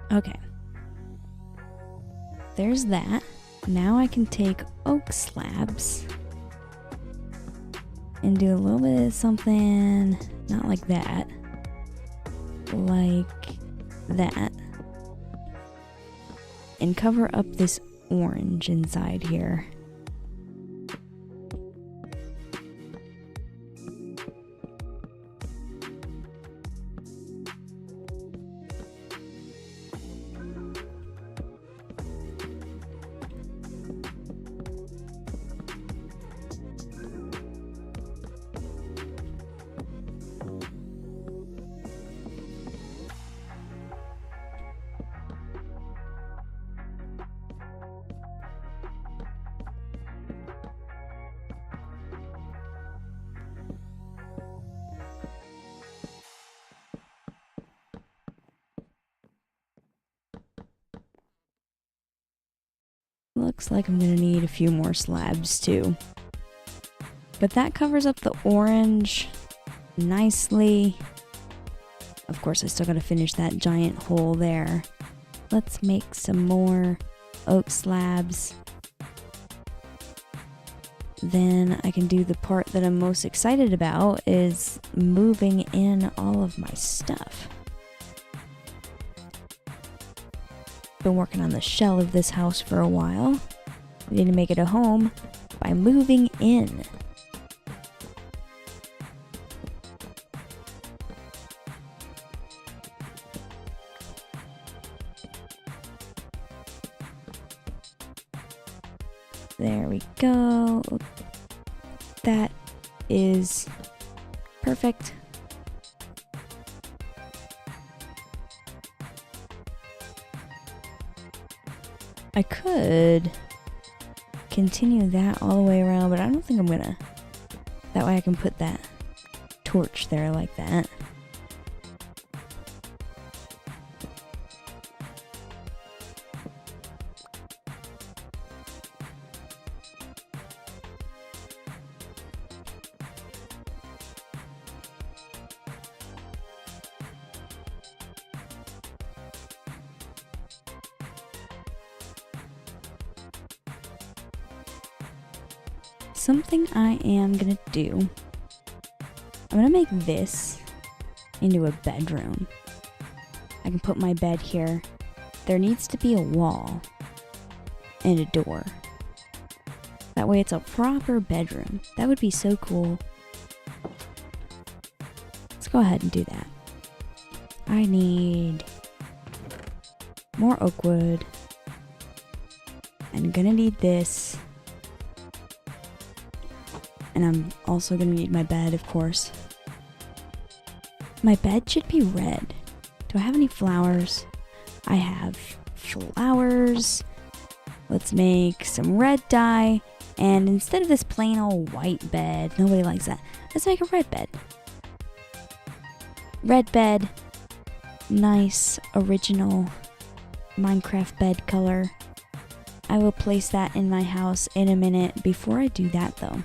Okay. There's that. Now I can take oak slabs and do a little bit of something, not like that, like that, and cover up this orange inside here. Looks like I'm gonna need a few more slabs too. But that covers up the orange nicely. Of course, I still gotta finish that giant hole there. Let's make some more oak slabs. Then I can do the part that I'm most excited about, is moving in all of my stuff. Been working on the shell of this house for a while. I need to make it a home by moving in. There we go. That is perfect. I could continue that all the way around, but I don't think I'm gonna. That way I can put that torch there like that. Something I am gonna do, I'm gonna make this into a bedroom. I can put my bed here. There needs to be a wall and a door. That way it's a proper bedroom. That would be so cool. Let's go ahead and do that. I need more oak wood. I'm gonna need this. And I'm also gonna need my bed, of course. My bed should be red. Do I have any flowers? I have flowers. Let's make some red dye. And instead of this plain old white bed, nobody likes that. Let's make a red bed. Red bed. Nice original Minecraft bed color. I will place that in my house in a minute. Before I do that though,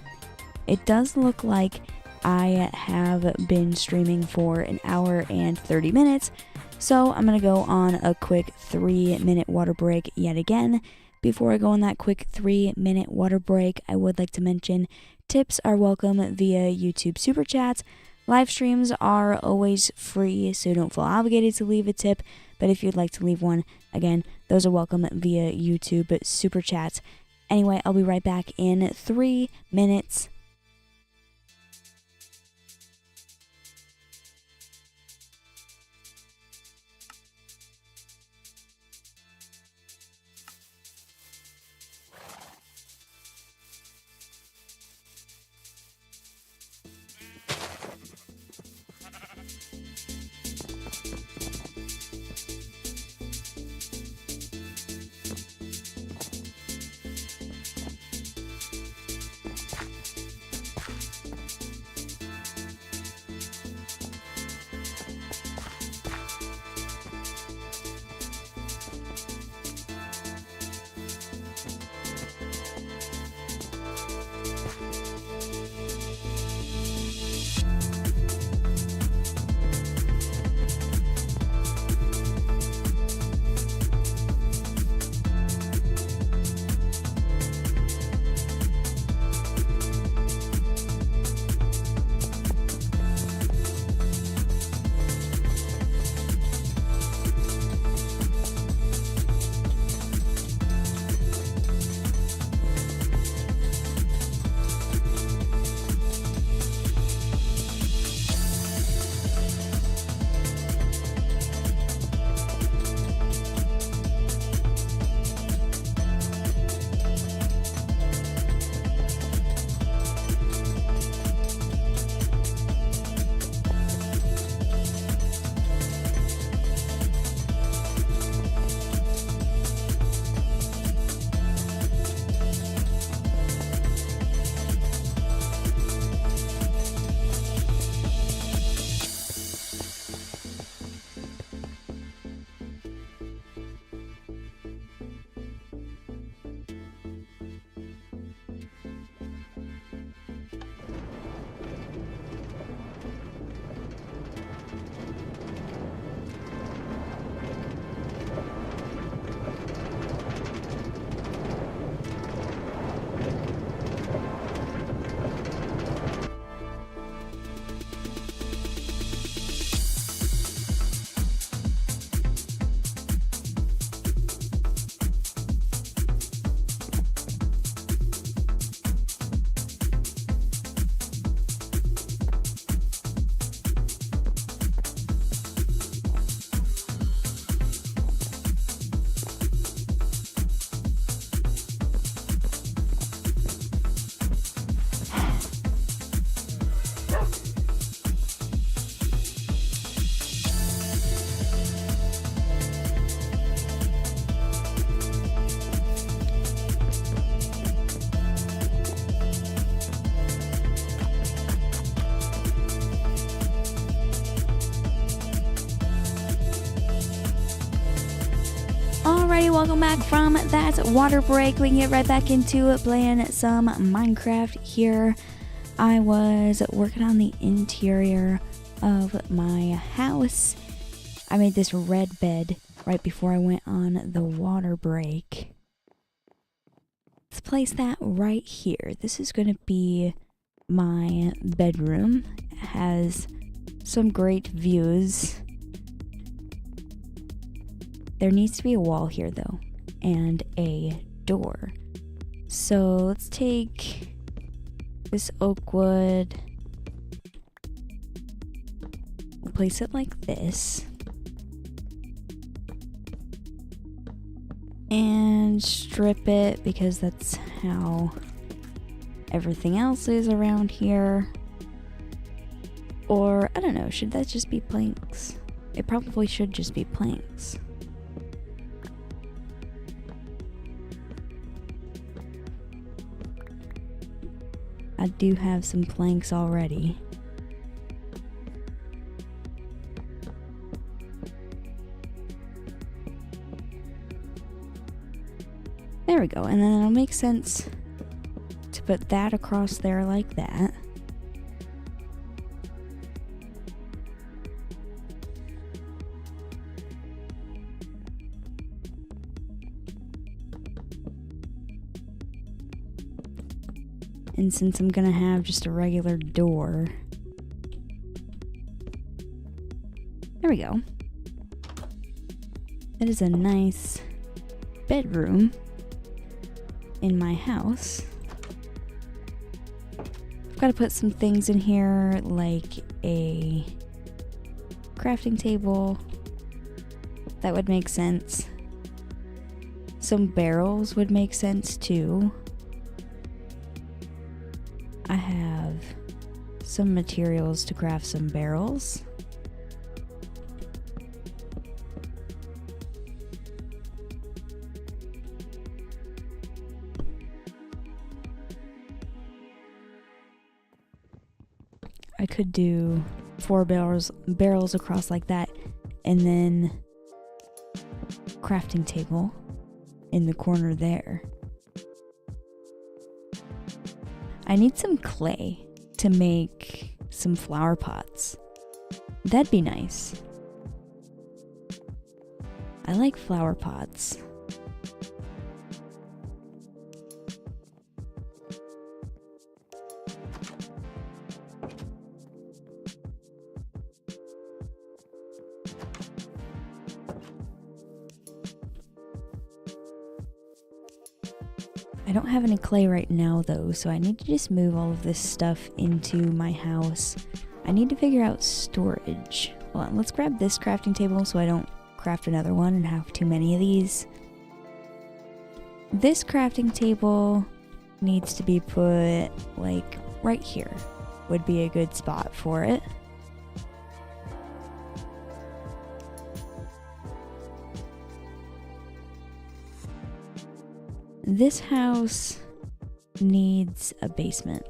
it does look like I have been streaming for an hour and 30 minutes. So I'm going to go on a quick 3-minute water break yet again. Before I go on that quick 3-minute water break, I would like to mention tips are welcome via YouTube Super Chats. Live streams are always free, so don't feel obligated to leave a tip. But if you'd like to leave one, again, those are welcome via YouTube Super Chats. Anyway, I'll be right back in 3 minutes. Alrighty, welcome back from that water break. We can get right back into playing some Minecraft here. I was working on the interior of my house. I made this red bed right before I went on the water break. Let's place that right here. This is going to be my bedroom. It has some great views. There needs to be a wall here though, and a door. So let's take this oak wood. We'll place it like this. And strip it because that's how everything else is around here. Or, I don't know, should that just be planks? It probably should just be planks. I do have some planks already. There we go, and then it'll make sense to put that across there like that. And since I'm gonna have just a regular door, there we go. It is a nice bedroom in my house. I've got to put some things in here like a crafting table. That would make sense. Some barrels would make sense too. I have some materials to craft some barrels. I could do 4 barrels across like that, and then crafting table in the corner there. I need some clay to make some flower pots. That'd be nice. I like flower pots. I don't have any clay right now though, so I need to just move all of this stuff into my house. I need to figure out storage. Hold on, let's grab this crafting table so I don't craft another one and have too many of these. This crafting table needs to be put like right here. Would be a good spot for it. This house needs a basement.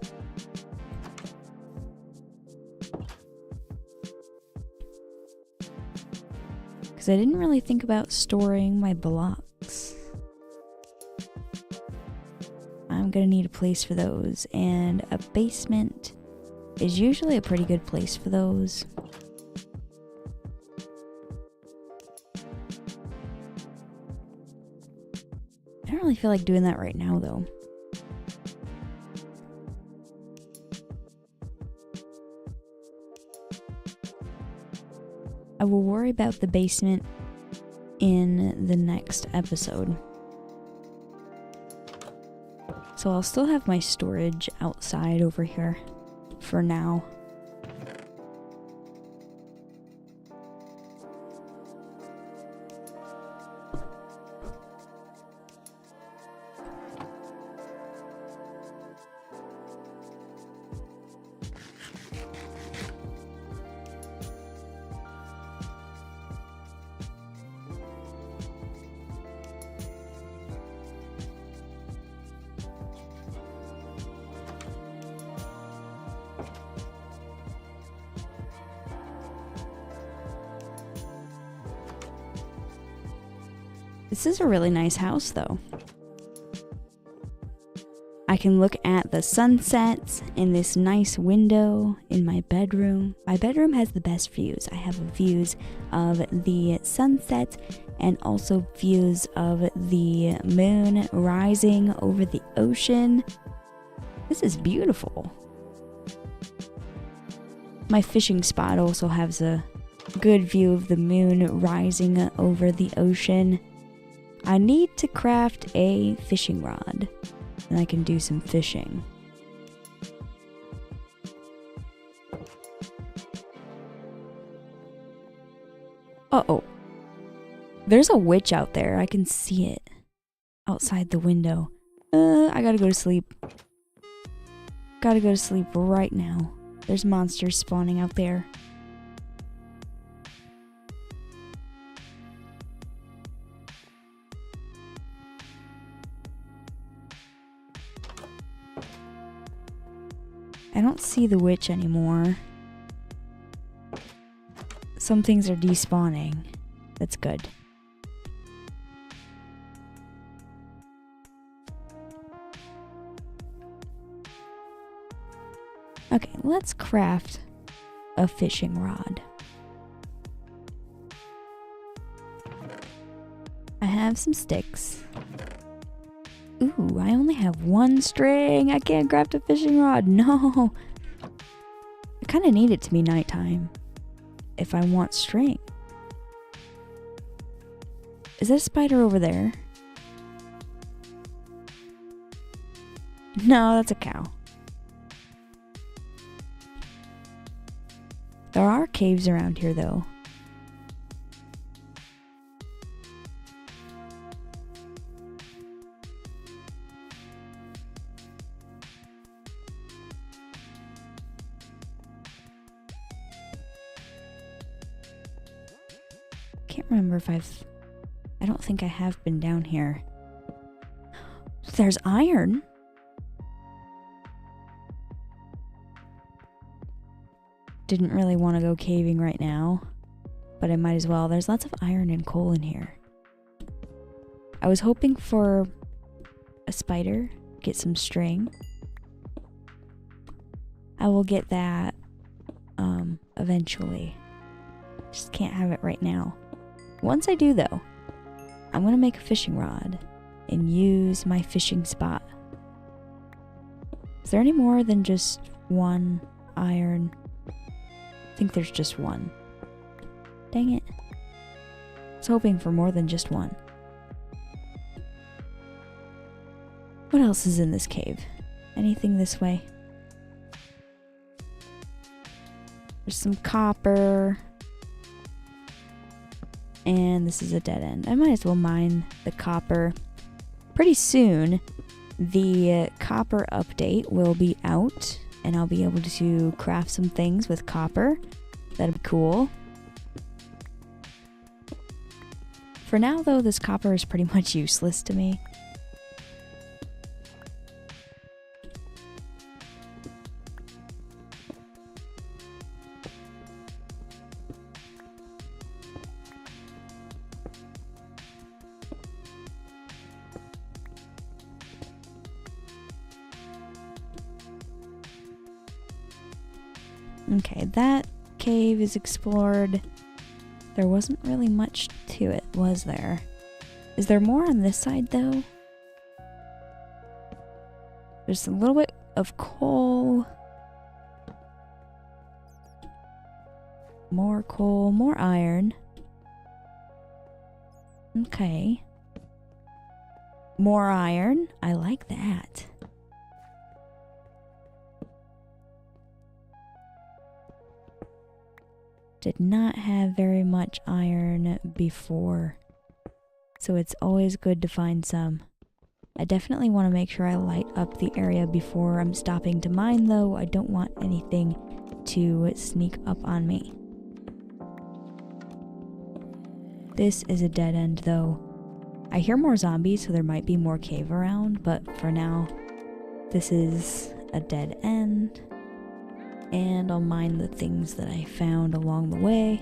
Because I didn't really think about storing my blocks. I'm gonna need a place for those, and a basement is usually a pretty good place for those. I don't really feel like doing that right now though. I will worry about the basement in the next episode. So I'll still have my storage outside over here for now. This is a really nice house though. I can look at the sunsets in this nice window in my bedroom. My bedroom has the best views. I have views of the sunset and also views of the moon rising over the ocean. This is beautiful. My fishing spot also has a good view of the moon rising over the ocean. I need to craft a fishing rod, and I can do some fishing. Uh-oh. There's a witch out there. I can see it outside the window. I gotta go to sleep. Gotta go to sleep right now. There's monsters spawning out there. don't see the witch anymore. Some things are despawning. That's good. Okay, let's craft a fishing rod. I have some sticks. Ooh, I only have one string. I can't craft a fishing rod. No. I kind of need it to be nighttime if I want string. Is that a spider over there? No, that's a cow. There are caves around here, though. Can't remember if I don't think I have been down here. There's iron. Didn't really want to go caving right now, but I might as well. There's lots of iron and coal in here. I was hoping for a spider, get some string. I will get that eventually. Just can't have it right now. Once I do, though, I'm going to make a fishing rod and use my fishing spot. Is there any more than just one iron? I think there's just one. Dang it. I was hoping for more than just one. What else is in this cave? Anything this way? There's some copper. And this is a dead end. I might as well mine the copper. Pretty soon, the copper update will be out, and I'll be able to craft some things with copper. That'd be cool. For now, though, this copper is pretty much useless to me. Okay, that cave is explored. There wasn't really much to it, was there? Is there more on this side, though? There's a little bit of coal. More coal, more iron. Okay. More iron. I like that. Did not have very much iron before, so it's always good to find some. I definitely want to make sure I light up the area before I'm stopping to mine, though. I don't want anything to sneak up on me. This is a dead end, though. I hear more zombies, so there might be more cave around, but for now, this is a dead end. And I'll mine the things that I found along the way.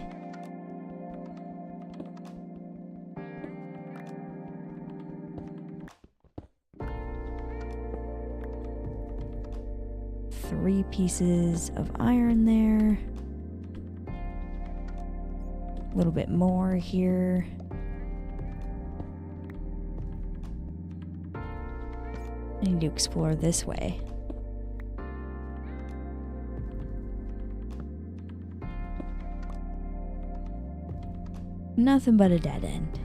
Three pieces of iron there. A little bit more here. I need to explore this way. Nothing but a dead end.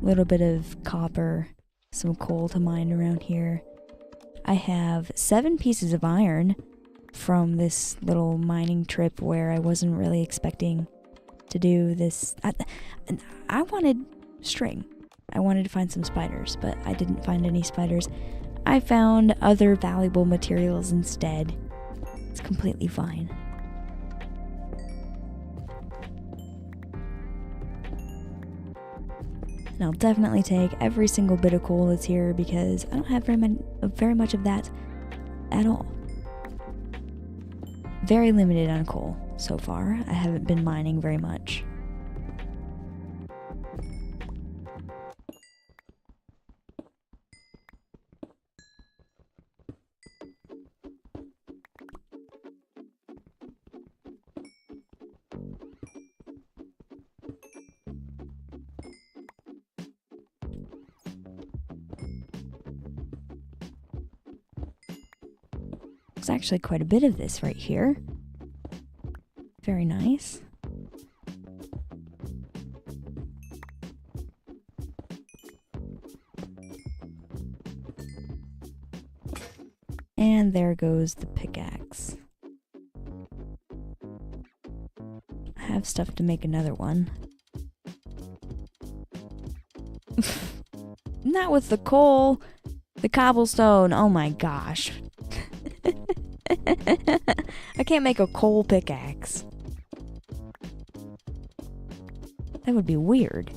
A little bit of copper, some coal to mine around here. I have 7 pieces of iron from this little mining trip where I wasn't really expecting to do this. I wanted string. I wanted to find some spiders, but I didn't find any spiders. I found other valuable materials instead. It's completely fine. And I'll definitely take every single bit of coal that's here because I don't have very much of that at all. very limited on coal so far. I haven't been mining very much. There's actually quite a bit of this right here. Very nice. And there goes the pickaxe. I have stuff to make another one. Not with the coal, the cobblestone. Oh my gosh. I can't make a coal pickaxe. That would be weird.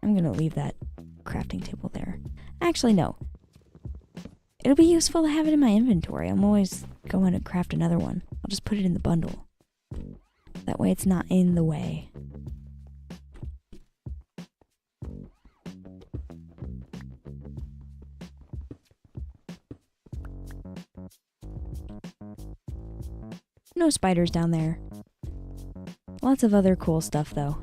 I'm gonna leave that crafting table there. Actually, no. It'll be useful to have it in my inventory. I'm always going to craft another one. I'll just put it in the bundle. That way it's not in the way. No spiders down there. Lots of other cool stuff, though.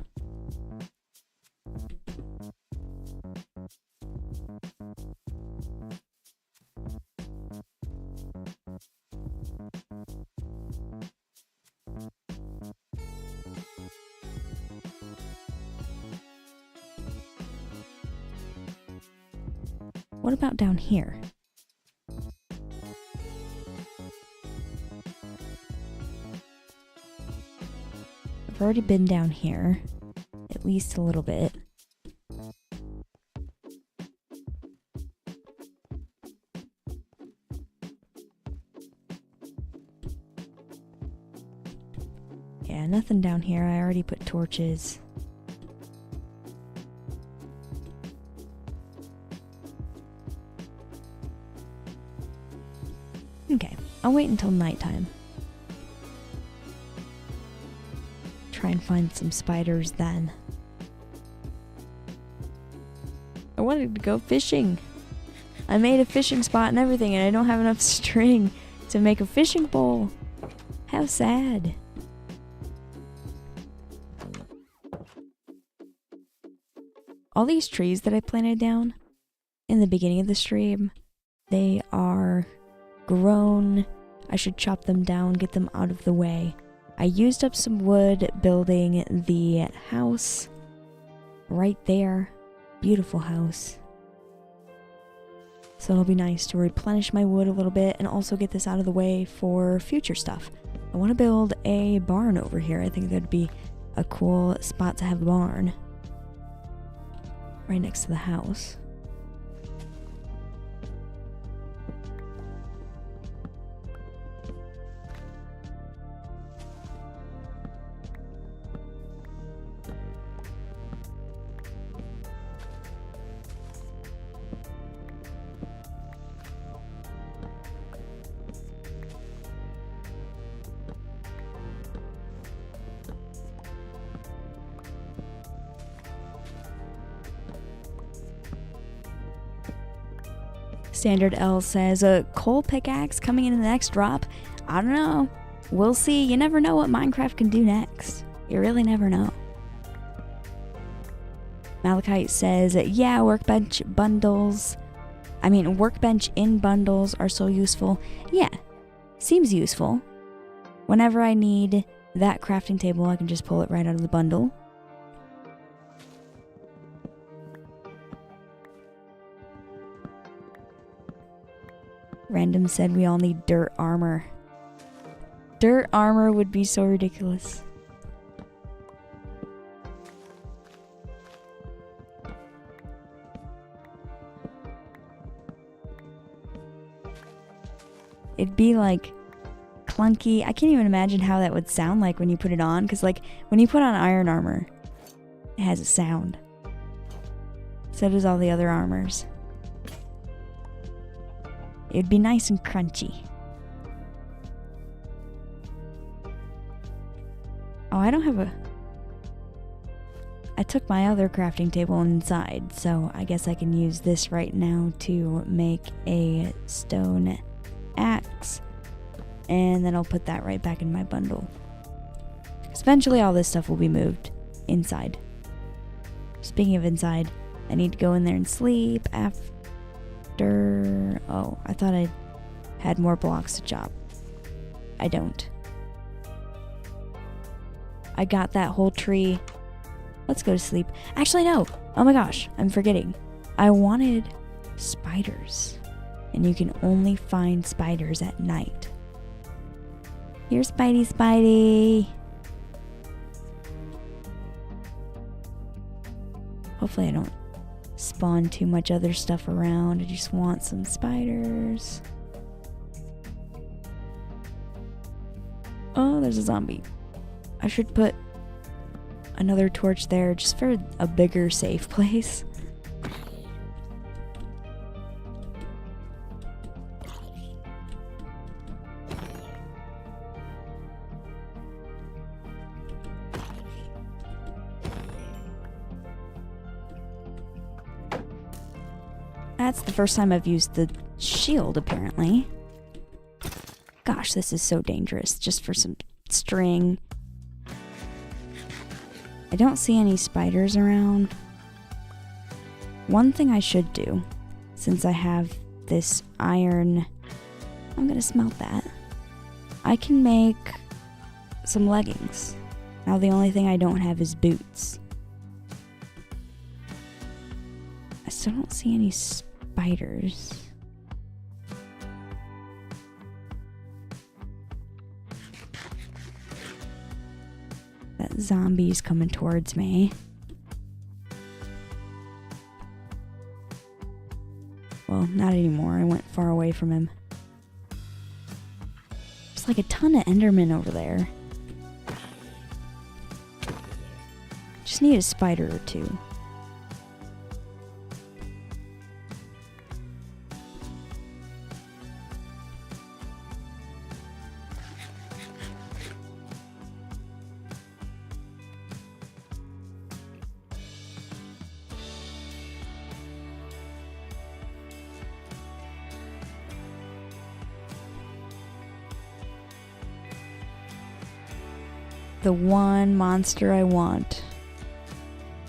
What about down here? I've already been down here, at least a little bit. Yeah, nothing down here. I already put torches. Okay, I'll wait until nighttime. Try and find some spiders then. I wanted to go fishing. I made a fishing spot and everything, and I don't have enough string to make a fishing pole. How sad. All these trees that I planted down in the beginning of the stream, they are grown. I should chop them down, get them out of the way. I used up some wood building the house right there. Beautiful house. So it'll be nice to replenish my wood a little bit and also get this out of the way for future stuff. I want to build a barn over here. I think that'd be a cool spot to have a barn. Right next to the house. Standard L says, a coal pickaxe coming in the next drop? I don't know. We'll see. You never know what Minecraft can do next. You really never know. Malachite says, yeah, workbench in bundles are so useful. Yeah, seems useful. Whenever I need that crafting table, I can just pull it right out of the bundle. Random said we all need dirt armor. Dirt armor would be so ridiculous. It'd be like clunky. I can't even imagine how that would sound like when you put it on, because like when you put on iron armor, it has a sound. So does all the other armors. It'd be nice and crunchy. I don't have a... I took my other crafting table inside, so I guess I can use this right now to make a stone axe. And then I'll put that right back in my bundle. 'Cause eventually all this stuff will be moved inside. Speaking of inside, I need to go in there and sleep after... Oh, I thought I had more blocks to chop. I don't. I got that whole tree. Let's go to sleep. Actually, no. Oh my gosh, I'm forgetting. I wanted spiders. And you can only find spiders at night. Here, Spidey, Spidey. Hopefully I don't spawn too much other stuff around. I just want some spiders. Oh, there's a zombie. I should put another torch there just for a bigger safe place. That's the first time I've used the shield, apparently. Gosh, this is so dangerous. Just for some string. I don't see any spiders around. One thing I should do, since I have this iron... I'm gonna smelt that. I can make some leggings. Now the only thing I don't have is boots. I still don't see any spiders. That zombie's coming towards me. Well, not anymore. I went far away from him. There's like a ton of Endermen over there. Just need a spider or two. The one monster I want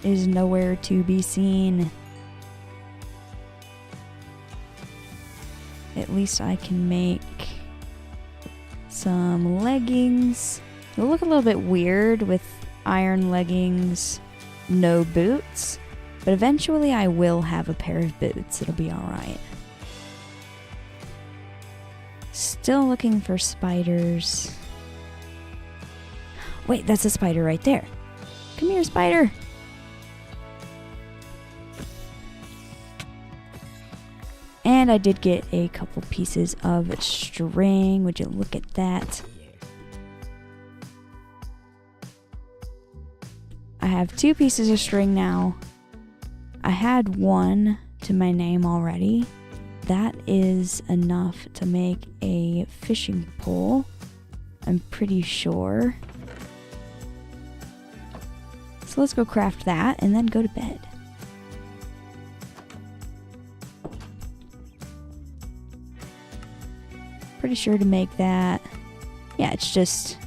is nowhere to be seen. At least I can make some leggings. It'll look a little bit weird with iron leggings, no boots, but eventually I will have a pair of boots. It'll be alright. Still looking for spiders. Wait, that's a spider right there. Come here, spider. And I did get a couple pieces of string. Would you look at that? I have 2 pieces of string now. I had 1 to my name already. That is enough to make a fishing pole, I'm pretty sure. So let's go craft that and then go to bed. Pretty sure to make that, yeah, it's just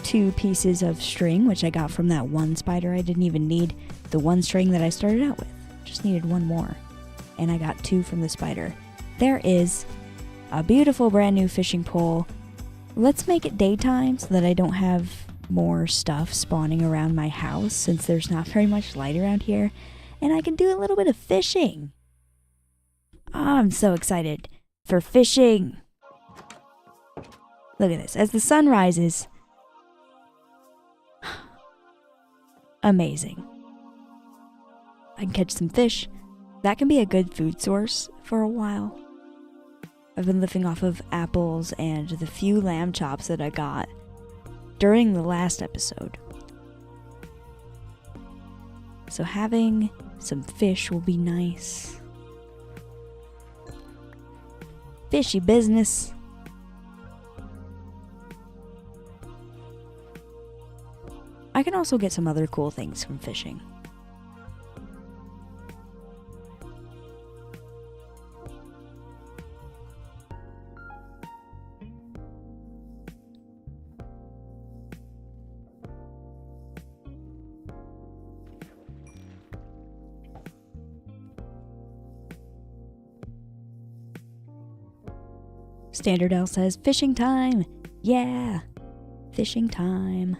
2 pieces of string, which I got from that one spider. I didn't even need the 1 string that I started out with. Just needed 1 more. And I got 2 from the spider. There is a beautiful brand new fishing pole. Let's make it daytime so that I don't have more stuff spawning around my house, since there's not very much light around here, and I can do a little bit of fishing. Oh, I'm so excited for fishing. Look at this. As the sun rises. Amazing. I can catch some fish. That can be a good food source for a while. I've been living off of apples and the few lamb chops that I got during the last episode. So having some fish will be nice. Fishy business. can also get some other cool things from fishing. Standard L says, fishing time! Yeah! Fishing time.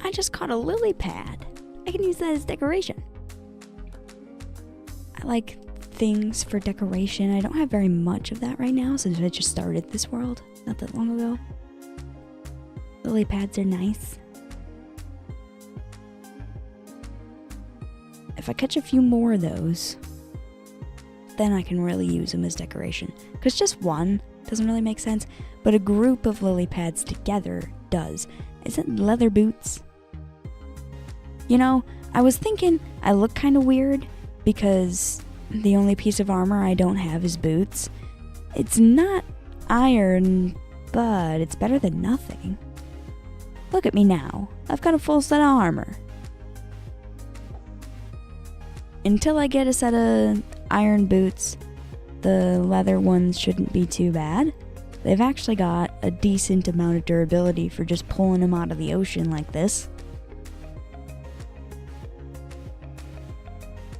I just caught a lily pad. I can use that as decoration. I like things for decoration. I don't have very much of that right now since I just started this world not that long ago. Lily pads are nice. If I catch a few more of those, then I can really use them as decoration. Because just one doesn't really make sense, but a group of lily pads together does. Is it leather boots? You know, I was thinking I look kind of weird because the only piece of armor I don't have is boots. It's not iron, but it's better than nothing. Look at me now. I've got a full set of armor. Until I get a set of iron boots, the leather ones shouldn't be too bad. They've actually got a decent amount of durability for just pulling them out of the ocean like this.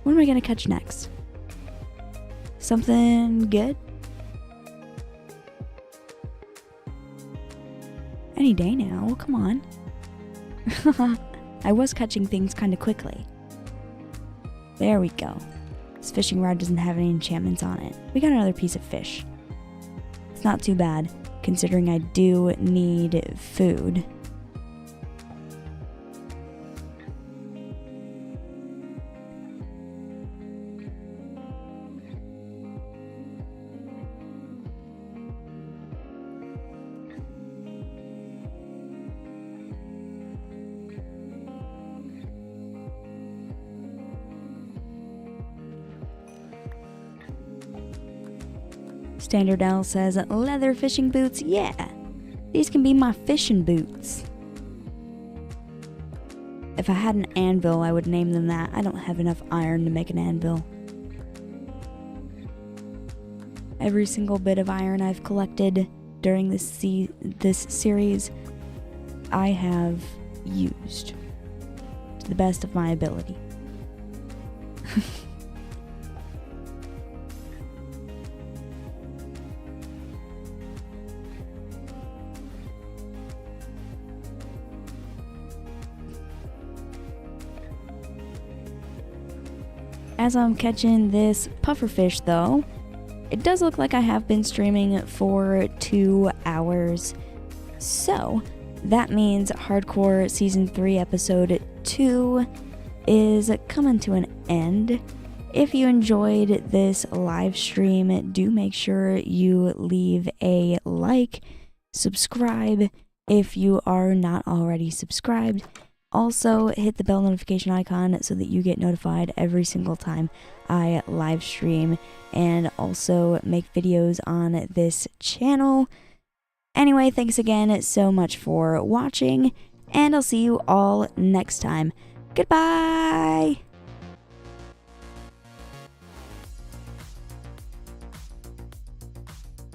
What am I gonna catch next? Something good? Any day now, come on. I was catching things kind of quickly. There we go. This fishing rod doesn't have any enchantments on it. We got another piece of fish. It's not too bad, considering I do need food. Standard L says, leather fishing boots, yeah. These can be my fishing boots. If I had an anvil, I would name them that. I don't have enough iron to make an anvil. Every single bit of iron I've collected during this series, I have used to the best of my ability. As I'm catching this pufferfish though, it does look like I have been streaming for 2 hours. So that means Hardcore Season 3 Episode 2 is coming to an end. If you enjoyed this live stream, do make sure you leave a like, subscribe if you are not already subscribed. Also, hit the bell notification icon so that you get notified every single time I live stream and also make videos on this channel. Anyway, thanks again so much for watching, and I'll see you all next time. Goodbye!